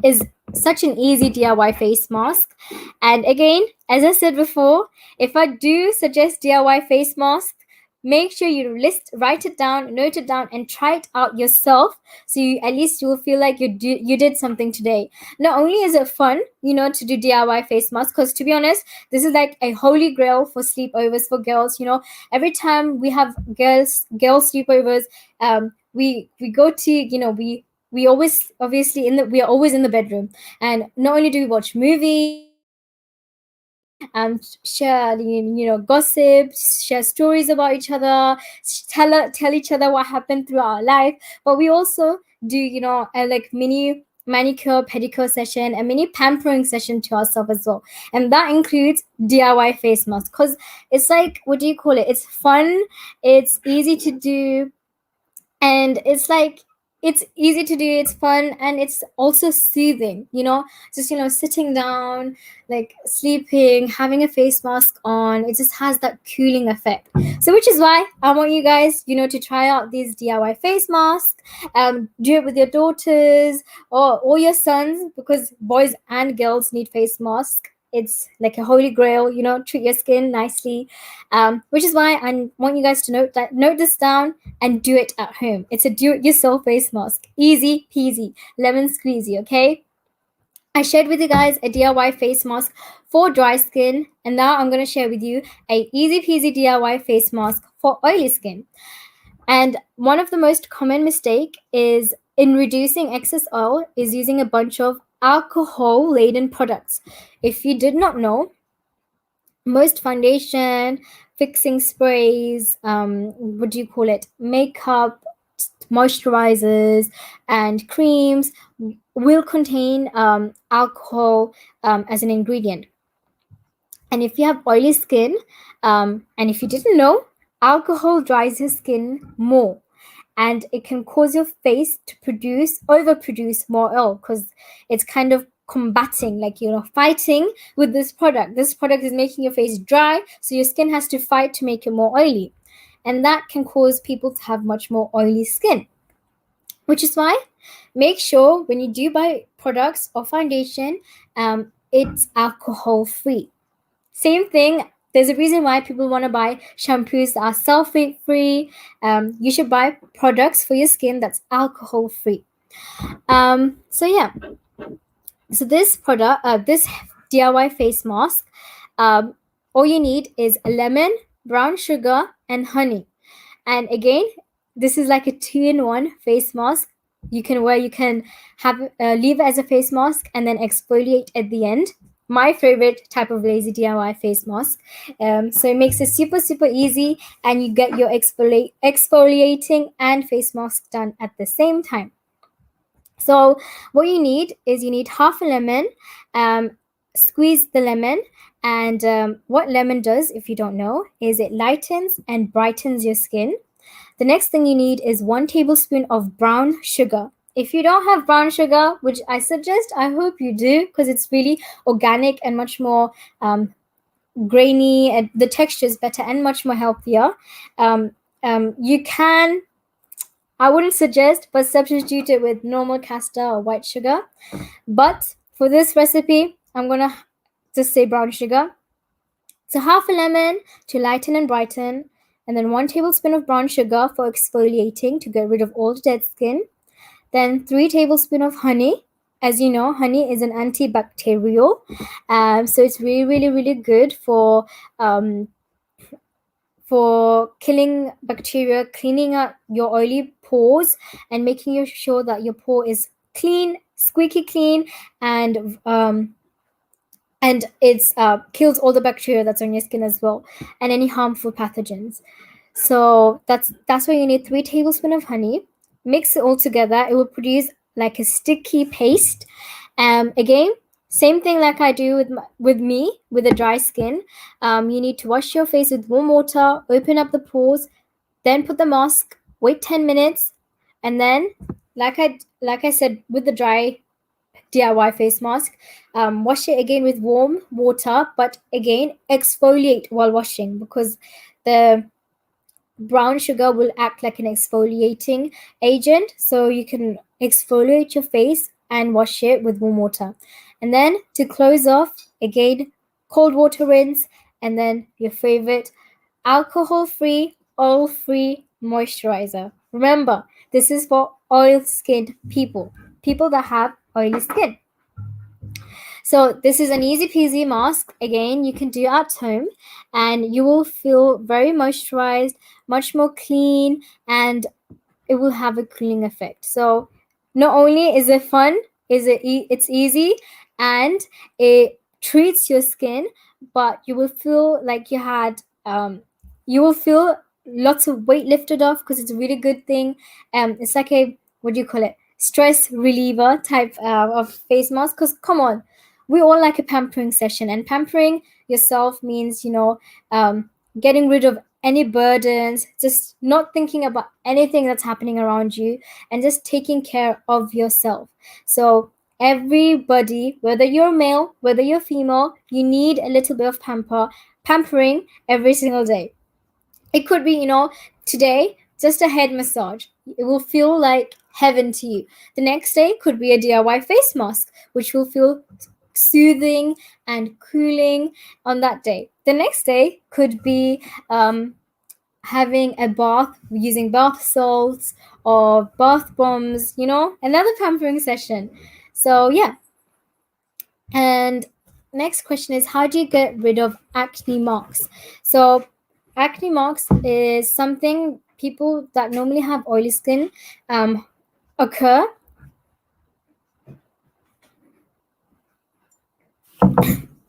is such an easy DIY face mask. And again, as I said before, if I do suggest DIY face mask, make sure you write it down, note it down, and try it out yourself. So at least you will feel like you did something today. Not only is it fun, to do DIY face mask, because to be honest, this is like a holy grail for sleepovers for girls. Every time we have girl sleepovers, we go to we always obviously we are always in the bedroom, and not only do we watch movies, share gossip, share stories about each other, tell each other what happened through our life, but we also do a like mini manicure pedicure session, a mini pampering session to ourselves as well. And that includes DIY face mask, because it's like, what do you call it, it's fun, it's easy to do, and it's easy to do, it's fun, and it's also soothing, just sitting down, like sleeping, having a face mask on, it just has that cooling effect. So which is why I want you guys to try out these DIY face masks. Do it with your daughters or your sons, because boys and girls need face masks. It's like a holy grail, treat your skin nicely, which is why I want you guys to note this down and do it at home. It's a do-it-yourself face mask. Easy peasy, lemon squeezy, okay? I shared with you guys a DIY face mask for dry skin, and now I'm going to share with you a easy peasy DIY face mask for oily skin. And one of the most common mistake is in reducing excess oil is using a bunch of alcohol-laden products. If you did not know, most foundation, fixing sprays, what do you call it, makeup, moisturizers, and creams will contain alcohol as an ingredient. And if you have oily skin, and if you didn't know, alcohol dries your skin more, and it can cause your face to overproduce more oil, because it's kind of combating, like fighting with this product. This product is making your face dry, so your skin has to fight to make it more oily, and that can cause people to have much more oily skin. Which is why, make sure when you do buy products or foundation, it's alcohol free. Same thing, there's a reason why people want to buy shampoos that are sulfate free. You should buy products for your skin that's alcohol free. So yeah, so this product, this DIY face mask, all you need is a lemon, brown sugar, and honey. And again, this is like a 2-in-1 face mask. You can have leave it as a face mask and then exfoliate at the end. My favorite type of lazy DIY face mask. So it makes it super easy, and you get your exfoliating and face mask done at the same time. So what you need is half a lemon. Squeeze the lemon And what lemon does, if you don't know, is it lightens and brightens your skin. The next thing you need is 1 tablespoon of brown sugar. If you don't have brown sugar, which I suggest, I hope you do, because it's really organic and much more grainy, and the texture is better and much more healthier. You can, I wouldn't suggest, but substitute it with normal castor or white sugar. But for this recipe, I'm gonna just say brown sugar. So half a lemon to lighten and brighten, and then 1 tablespoon of brown sugar for exfoliating to get rid of all the dead skin. Then 3 tablespoons of honey. As you know, honey is an antibacterial, so it's really, really, really good for killing bacteria, cleaning up your oily pores, and making sure that your pore is clean, squeaky clean, and it's kills all the bacteria that's on your skin as well, and any harmful pathogens. So that's why you need 3 tablespoons of honey. Mix it all together. It will produce like a sticky paste. Again, same thing like I do with a dry skin. You need to wash your face with warm water, open up the pores, then put the mask, wait 10 minutes, and then like I said with the dry DIY face mask, wash it again with warm water, but again exfoliate while washing, because the brown sugar will act like an exfoliating agent, so you can exfoliate your face and wash it with warm water. And then to close off, again, cold water rinse, and then your favorite alcohol-free, oil-free moisturizer. Remember, this is for oil-skinned people that have oily skin. So this is an easy peasy mask. Again, you can do at home, and you will feel very moisturized, much more clean, and it will have a cooling effect. So not only is it fun, it's easy, and it treats your skin, but you will feel like you will feel lots of weight lifted off, because it's a really good thing. It's like a, what do you call it, stress reliever type of face mask. Because come on, we all like a pampering session, and pampering yourself means getting rid of any burdens, just not thinking about anything that's happening around you, and just taking care of yourself. So everybody, whether you're male, whether you're female, you need a little bit of pampering every single day. It could be, today, just a head massage. It will feel like heaven to you. The next day could be a DIY face mask, which will feel soothing and cooling on that day. The next day could be having a bath using bath salts or bath bombs, another pampering session. So, yeah. And next question is, how do you get rid of acne marks? So, acne marks is something people that normally have oily skin occur.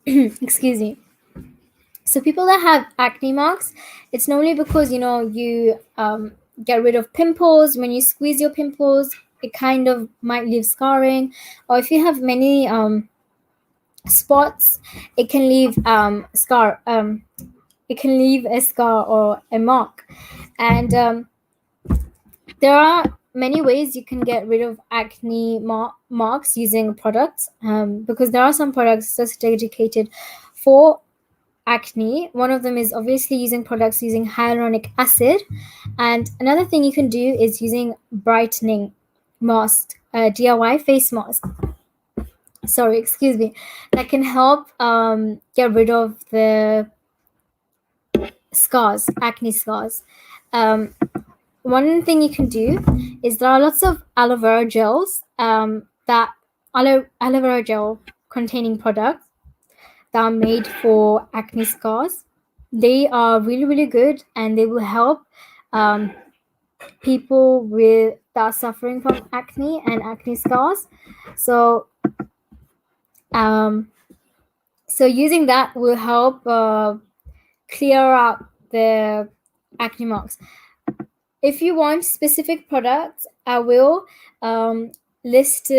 Excuse me. So people that have acne marks, it's normally because you get rid of pimples. When you squeeze your pimples, it kind of might leave scarring, or if you have many spots, it can leave scar. It can leave a scar or a mark, and there are many ways you can get rid of acne marks using products, because there are some products just dedicated for acne. One of them is obviously using products using hyaluronic acid, and another thing you can do is using brightening mask, DIY face mask. Sorry, excuse me. That can help get rid of the scars, acne scars. One thing you can do is there are lots of aloe vera gels, that aloe vera gel containing products that are made for acne scars. They are really, really good, and they will help people that are suffering from acne and acne scars. So, using that will help clear up the acne marks. If you want specific products, I will list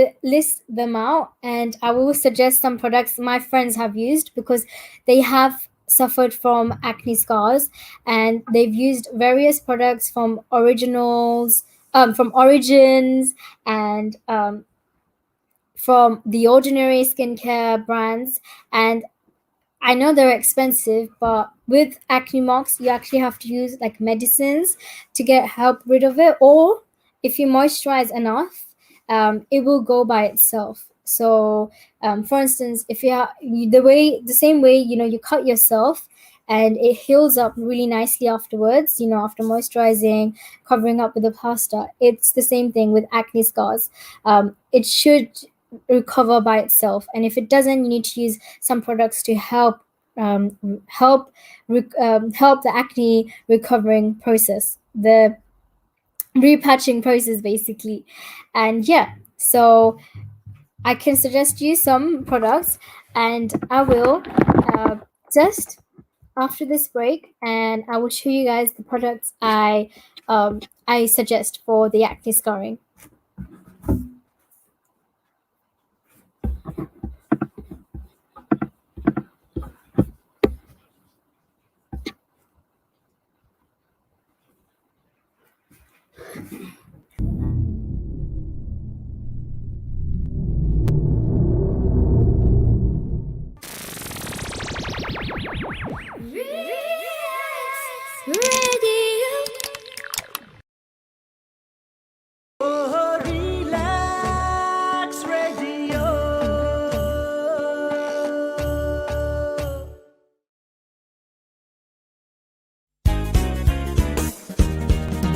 them out, and I will suggest some products my friends have used because they have suffered from acne scars, and they've used various products from from Origins, and from the ordinary skincare brands. And I know they're expensive, but with acne marks, you actually have to use like medicines to get help rid of it. Or if you moisturize enough, it will go by itself. So, for instance, if the same way you cut yourself, and it heals up really nicely afterwards. After moisturizing, covering up with a plaster, it's the same thing with acne scars. It should recover by itself, and if it doesn't, you need to use some products to um, help help the acne recovering process, the repatching process, basically. And yeah, so I can suggest you some products, and I will just after this break, and I will show you guys the products I suggest for the acne scarring. Oh, relax radio.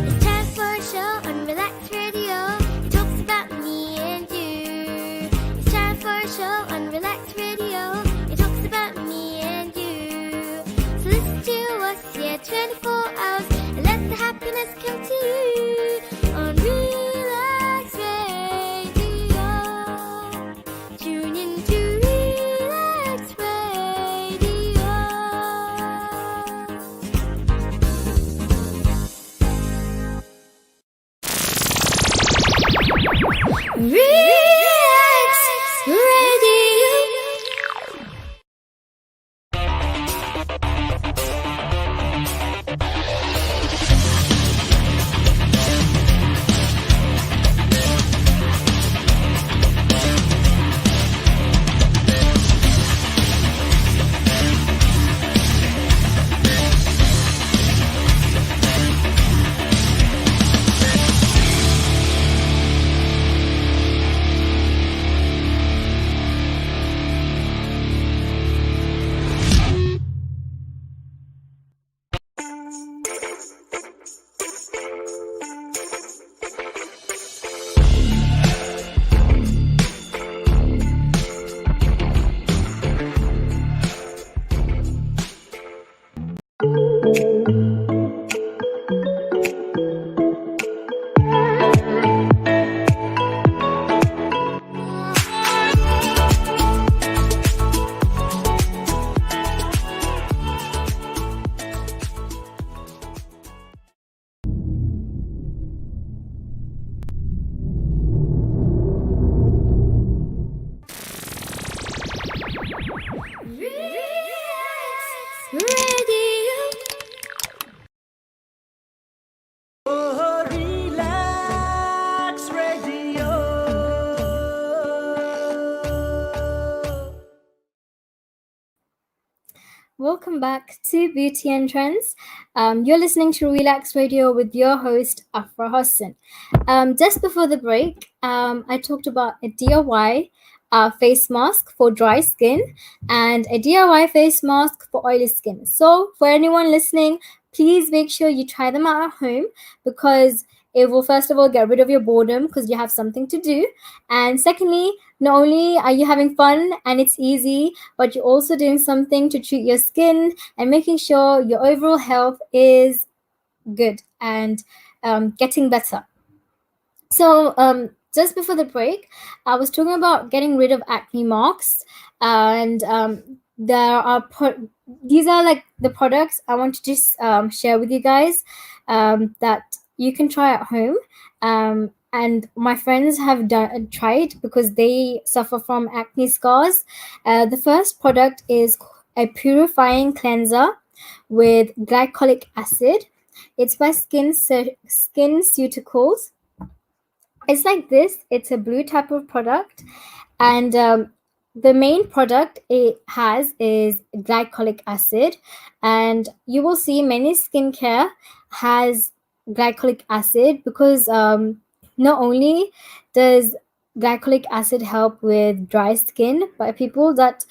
It's time for a show on Relaks Radio. It talks about me and you. It's time for a show on Relaks Radio. It talks about me and you. So listen to us, yeah, 24 hours, and let the happiness come to you on Relaks Radio. Tune in to Relaks Radio. Relaks Radio. Radio. Oh, relax radio. Welcome back to Beauty and Trends. You're listening to Relaks Radio with your host, Afra Hussin. Just before the break, I talked about a DIY face mask for dry skin and a DIY face mask for oily skin. So, for anyone listening, please make sure you try them out at home, because it will, first of all, get rid of your boredom because you have something to do. And secondly, not only are you having fun and it's easy, but you're also doing something to treat your skin and making sure your overall health is good and getting better. So, just before the break, I was talking about getting rid of acne marks, and these are like the products I want to just share with you guys, that you can try at home. and my friends have tried because they suffer from acne scars. The first product is a purifying cleanser with glycolic acid. It's by Skin Cuticles. It's like this. It's a blue type of product, and the main product it has is glycolic acid, and you will see many skincare has glycolic acid because not only does glycolic acid help with dry skin, but people that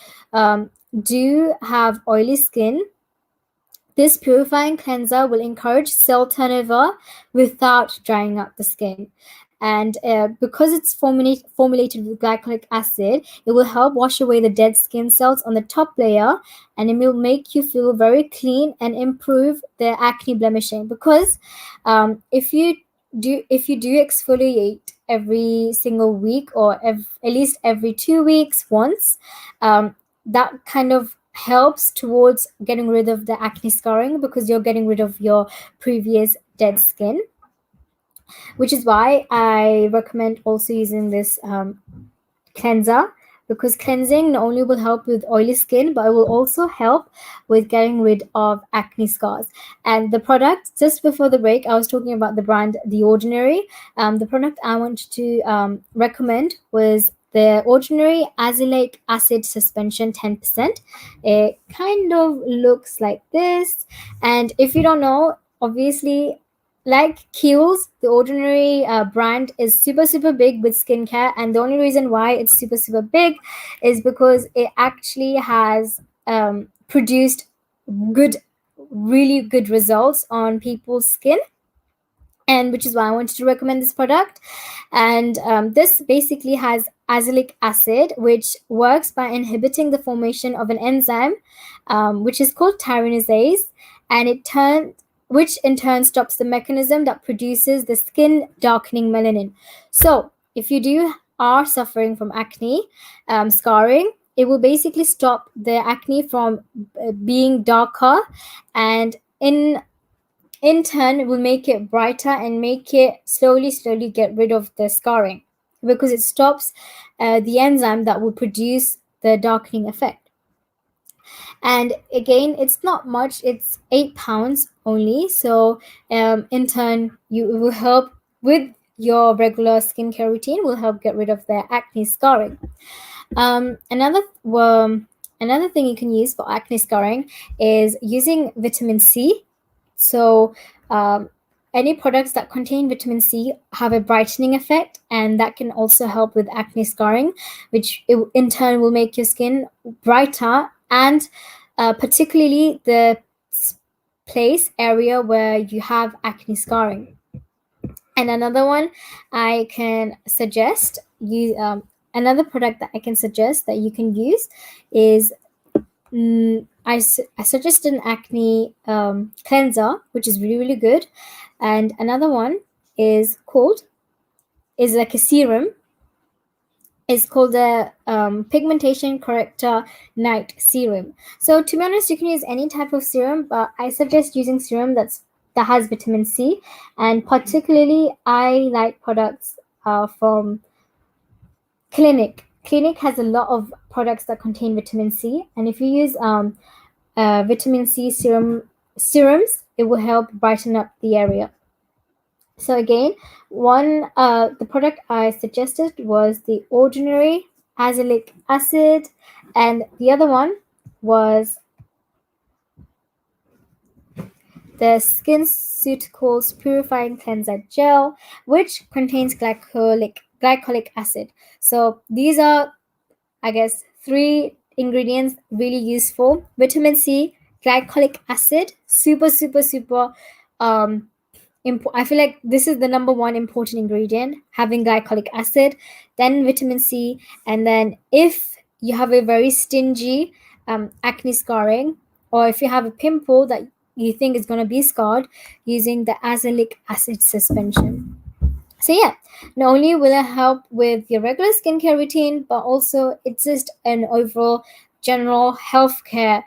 do have oily skin, this purifying cleanser will encourage cell turnover without drying out the skin. And because it's formulated with glycolic acid, it will help wash away the dead skin cells on the top layer, and it will make you feel very clean and improve the acne blemishing. Because if you do exfoliate every single week, or at least every 2 weeks once, that kind of helps towards getting rid of the acne scarring, because you're getting rid of your previous dead skin, which is why I recommend also using this cleanser, because cleansing not only will help with oily skin, but it will also help with getting rid of acne scars. And the product, just before the break, I was talking about the brand The Ordinary. The product I wanted to recommend was the Ordinary Azelaic Acid Suspension 10%. It kind of looks like this. And if you don't know, obviously, like Kiehl's, the Ordinary brand is super big with skincare, and the only reason why it's super big is because it actually has produced really good results on people's skin, and which is why I wanted to recommend this product. And this basically has azelaic acid, which works by inhibiting the formation of an enzyme, which is called tyrannisase, and which in turn stops the mechanism that produces the skin darkening melanin. So if you are suffering from acne scarring, it will basically stop the acne from being darker, and in turn it will make it brighter and make it slowly get rid of the scarring, because it stops the enzyme that will produce the darkening effect. And again, it's not much, it's £8 only. So in turn, it will help with your regular skincare routine, will help get rid of the acne scarring. Another thing you can use for acne scarring is using vitamin C. So any products that contain vitamin C have a brightening effect, and that can also help with acne scarring, which in turn will make your skin brighter, and particularly the area where you have acne scarring. And another one I can suggest another product that I can suggest that you can use is I suggest an acne cleanser, which is really good. And another one is like a serum. It's called the Pigmentation Corrector Night Serum. So to be honest, you can use any type of serum, but I suggest using serum that has vitamin C. And particularly, I like products from Clinique. Clinique has a lot of products that contain vitamin C, and if you use vitamin C serums, it will help brighten up the area. So again, the product I suggested was the Ordinary Azelaic Acid, and the other one was the Skin Cuticles Purifying Cleanser Gel, which contains glycolic acid. So these are, I guess, 3 ingredients really useful: vitamin C, glycolic acid, super I feel like this is the number one important ingredient, having glycolic acid, then vitamin C, and then if you have a very stingy acne scarring, or if you have a pimple that you think is going to be scarred, using the azelaic acid suspension. So yeah, not only will it help with your regular skincare routine, but also it's just an overall general healthcare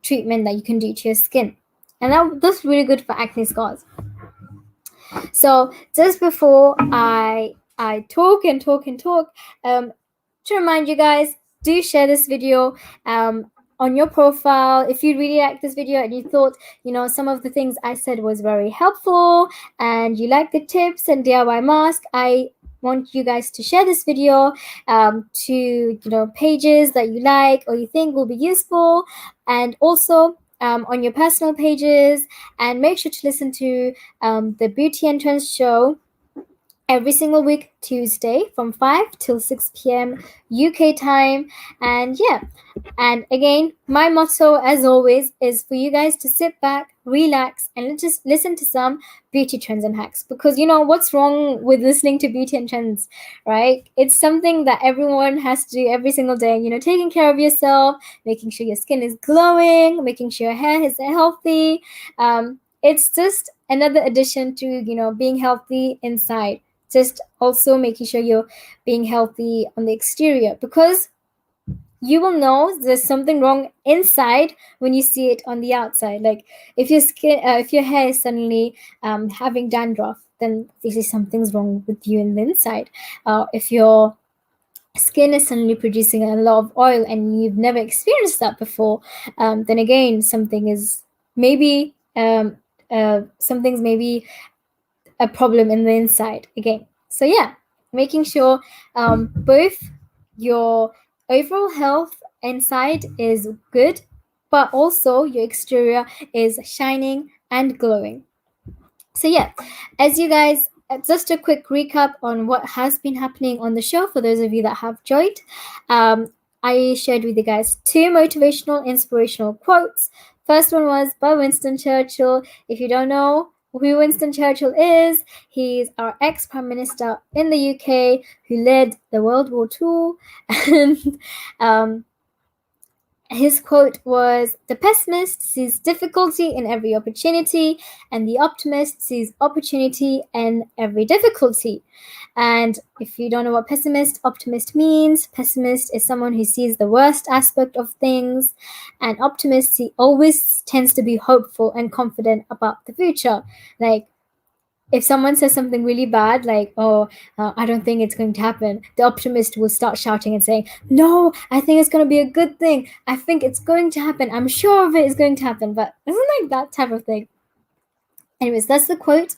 treatment that you can do to your skin. And that's really good for acne scars. So just before I talk and talk and talk, to remind you guys, do share this video on your profile. If you really like this video and you thought, some of the things I said was very helpful and you like the tips and DIY mask, I want you guys to share this video to pages that you like or you think will be useful, and also on your personal pages. And make sure to listen to the Beauty Entrance show every single week, Tuesday from 5 till 6 p.m. UK time. And yeah, and again, my motto, as always, is for you guys to sit back, relax, and just listen to some beauty trends and hacks. Because what's wrong with listening to beauty and trends, right? It's something that everyone has to do every single day. Taking care of yourself, making sure your skin is glowing, making sure your hair is healthy. It's just another addition to being healthy inside. Just also making sure you're being healthy on the exterior, because you will know there's something wrong inside when you see it on the outside. Like if your hair is suddenly having dandruff, then obviously something's wrong with you in the inside. If your skin is suddenly producing a lot of oil and you've never experienced that before, then again something's maybe a problem in the inside again. So yeah, making sure both your overall health inside is good, but also your exterior is shining and glowing. So yeah, as you guys, just a quick recap on what has been happening on the show for those of you that have joined. I shared with you guys 2 motivational, inspirational quotes. First one was by Winston Churchill. If you don't know who Winston Churchill is, he's our ex-prime minister in the UK who led the World War II. And his quote was, "The pessimist sees difficulty in every opportunity, and the optimist sees opportunity in every difficulty." And if you don't know what optimist means, pessimist is someone who sees the worst aspect of things, and optimist always tends to be hopeful and confident about the future. Like, if someone says something really bad, like, I don't think it's going to happen, the optimist will start shouting and saying, no, I think it's going to be a good thing. I think it's going to happen. I'm sure of it is going to happen. But isn't like that type of thing. Anyways, that's the quote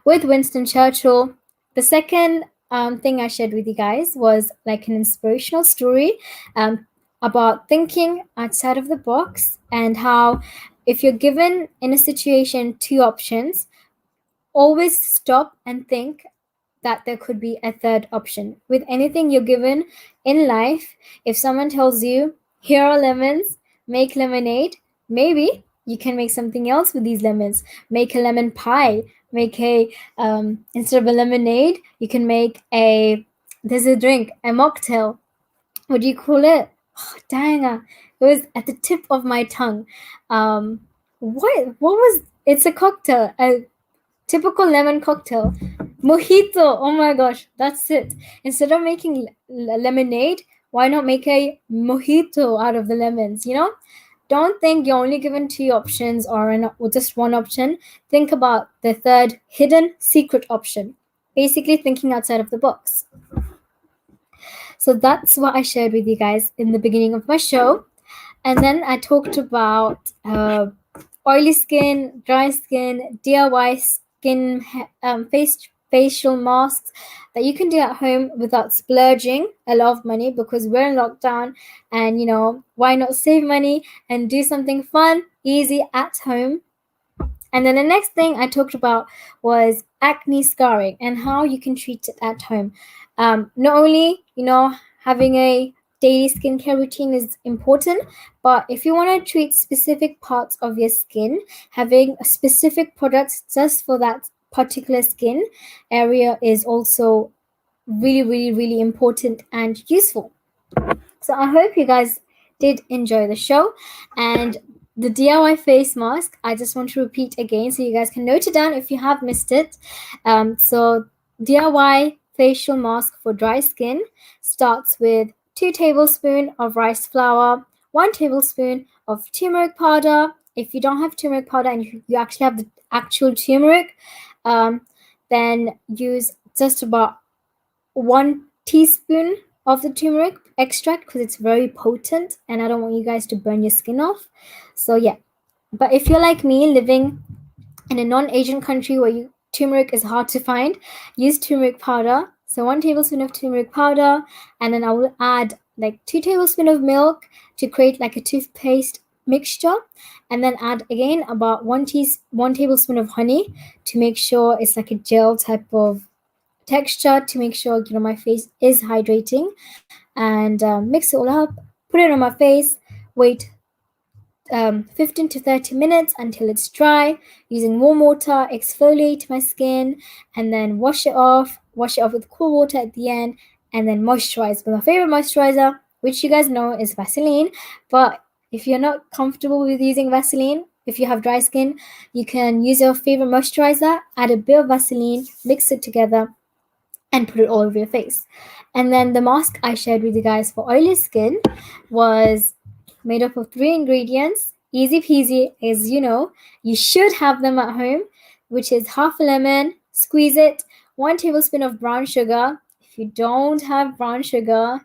with Winston Churchill. The second thing I shared with you guys was like an inspirational story about thinking outside of the box, and how if you're given in a situation 2 options, always stop and think that there could be a third option. With anything you're given in life, if someone tells you, here are lemons, make lemonade, maybe you can make something else with these lemons. Make a lemon pie. Make instead of a lemonade, you can make there's a drink, a mocktail. What do you call it? Oh, dang, it was at the tip of my tongue. It's a cocktail, typical lemon cocktail. Mojito. Oh my gosh, that's it. Instead of making lemonade, why not make a mojito out of the lemons? Don't think you're only given 2 options or just one option. Think about the third hidden secret option. Basically thinking outside of the box. So that's what I shared with you guys in the beginning of my show. And then I talked about oily skin, dry skin, DIY skin facial masks that you can do at home without splurging a lot of money, because we're in lockdown, and why not save money and do something fun, easy at home. And then the next thing I talked about was acne scarring and how you can treat it at home. Not only having a daily skincare routine is important, but if you want to treat specific parts of your skin, having specific products just for that particular skin area is also really, really, really important and useful. So I hope you guys did enjoy the show. And the DIY face mask, I just want to repeat again so you guys can note it down if you have missed it. So DIY facial mask for dry skin starts with 2 tablespoons of rice flour, 1 tablespoon of turmeric powder. If you don't have turmeric powder and you actually have the actual turmeric, then use just about 1 teaspoon of the turmeric extract because it's very potent and I don't want you guys to burn your skin off. So yeah, but if you're like me living in a non-Asian country where turmeric is hard to find, use turmeric powder. So 1 tablespoon of turmeric powder, and then I will add like 2 tablespoons of milk to create like a toothpaste mixture, and then add again about 1 tablespoon of honey to make sure it's like a gel type of texture, to make sure my face is hydrating, and mix it all up, put it on my face, wait 15 to 30 minutes until it's dry. Using warm water, exfoliate my skin, and then wash it off with cool water at the end, and then moisturize with my favorite moisturizer, which you guys know is Vaseline. But if you're not comfortable with using Vaseline, if you have dry skin, you can use your favorite moisturizer, add a bit of Vaseline, mix it together, and put it all over your face. And then the mask I shared with you guys for oily skin was made up of 3 ingredients, easy peasy, as you know. You should have them at home, which is half a lemon, squeeze it, 1 tablespoon of brown sugar. If you don't have brown sugar,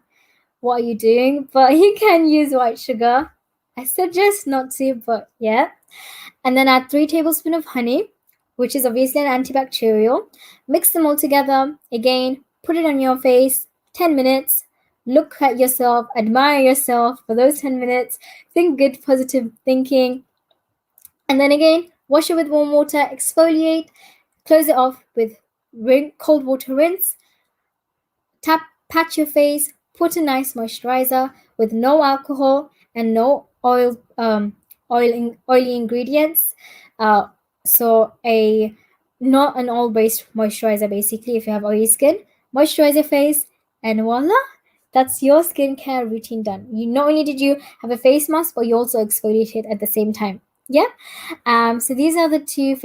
what are you doing? But you can use white sugar. I suggest not to, but yeah. And then add 3 tablespoons of honey, which is obviously an antibacterial. Mix them all together. Again, put it on your face, 10 minutes. Look at yourself, admire yourself for those 10 minutes. Think good, positive thinking. And then again, wash it with warm water, exfoliate, close it off with cold water rinse. Pat your face, put a nice moisturizer with no alcohol and no oily ingredients. So not an oil-based moisturizer basically. If you have oily skin, moisturize your face, and voila, that's your skincare routine done. You not only did you have a face mask, but you also exfoliated at the same time. Yeah. So these are the 2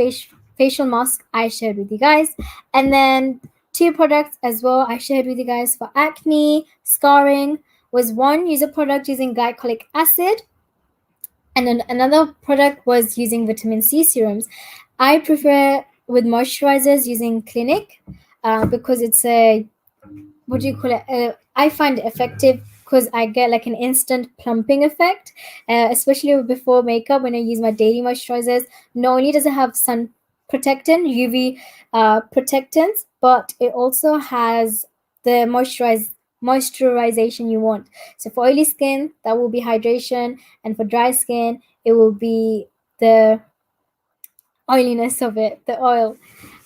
facial masks I shared with you guys, and then 2 products as well I shared with you guys for acne, scarring. Was one user product using glycolic acid, and then another product was using vitamin C serums. I prefer with moisturizers using Clinique because it's a, what do you call it? I find it effective because I get like an instant plumping effect, especially before makeup when I use my daily moisturizers. Not only does it have sun protectant, UV protectants, but it also has the moisturization you want. So for oily skin, that will be hydration, and for dry skin, it will be the oiliness of it, the oil,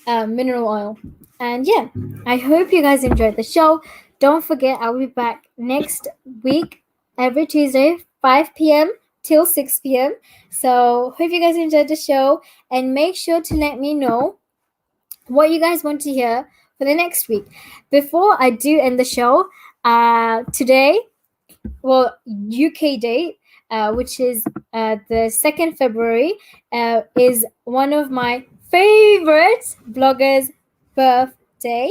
mineral oil. And yeah, I hope you guys enjoyed the show. Don't forget, I'll be back next week, every Tuesday, 5 p.m. till 6 p.m. So hope you guys enjoyed the show, and make sure to let me know what you guys want to hear for the next week. Before I do end the show, today, well, UK date, which is the 2nd February, is one of my favorite bloggers' birthday.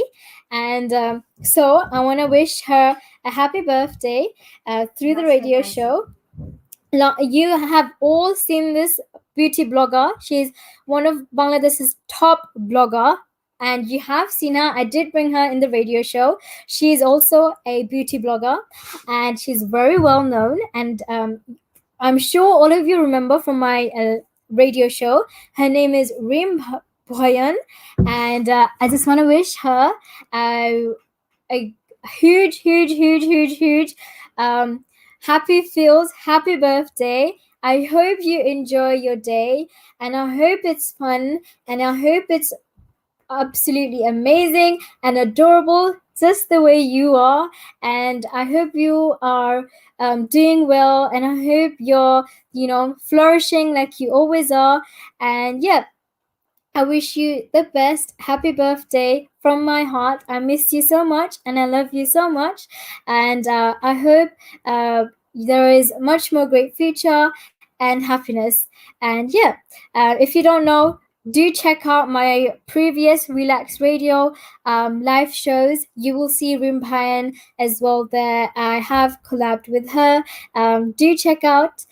And so I want to wish her a happy birthday through the radio show. You have all seen this beauty blogger. She's one of Bangladesh's top blogger, and you have seen her. I did bring her in the radio show. She's also a beauty blogger, and she's very well known. And I'm sure all of you remember from my radio show. Her name is Rim Bhoyan, and I just want to wish her a huge happy feels, happy birthday. I hope you enjoy your day, and I hope it's fun, and I hope it's absolutely amazing and adorable, just the way you are. And I hope you are doing well, and I hope you're flourishing like you always are. And yeah, I wish you the best. Happy birthday from my heart. I miss you so much, and I love you so much. And I hope there is much more great future and happiness. And yeah, if you don't know, do check out my previous Relaks Radio live shows. You will see Rimpayan as well there. I have collabed with her. Do check out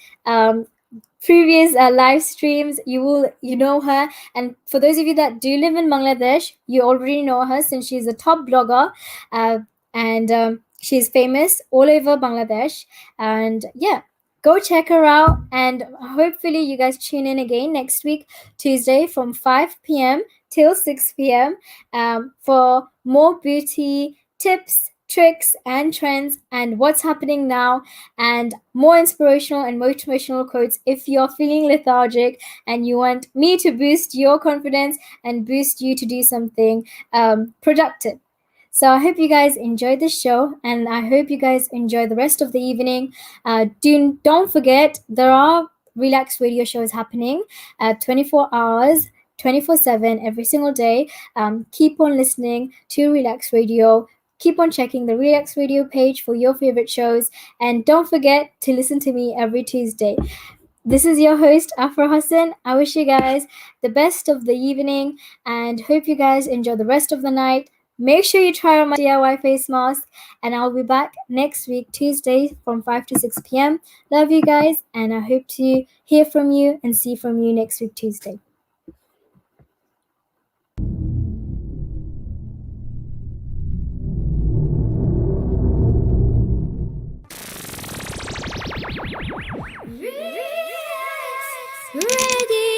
previous live streams, you know her. And for those of you that do live in Bangladesh, you already know her since she's a top blogger, and she's famous all over Bangladesh. And yeah, go check her out. And hopefully you guys tune in again next week, Tuesday, from 5 p.m. till 6 p.m. For more beauty tips, tricks, and trends, and what's happening now, and more inspirational and motivational quotes if you're feeling lethargic and you want me to boost your confidence and boost you to do something productive. So I hope you guys enjoyed the show, and I hope you guys enjoy the rest of the evening. Don't forget, there are Relax radio shows happening 24 hours, 24/7 every single day. Keep on listening to Relax Radio. Keep on checking the Relax Radio page for your favorite shows, and don't forget to listen to me every Tuesday. This is your host, Afra Hussin. I wish you guys the best of the evening and hope you guys enjoy the rest of the night. Make sure you try on my DIY face mask, and I'll be back next week, Tuesday, from 5 to 6 p.m. Love you guys, and I hope to hear from you and see from you next week, Tuesday. Radio.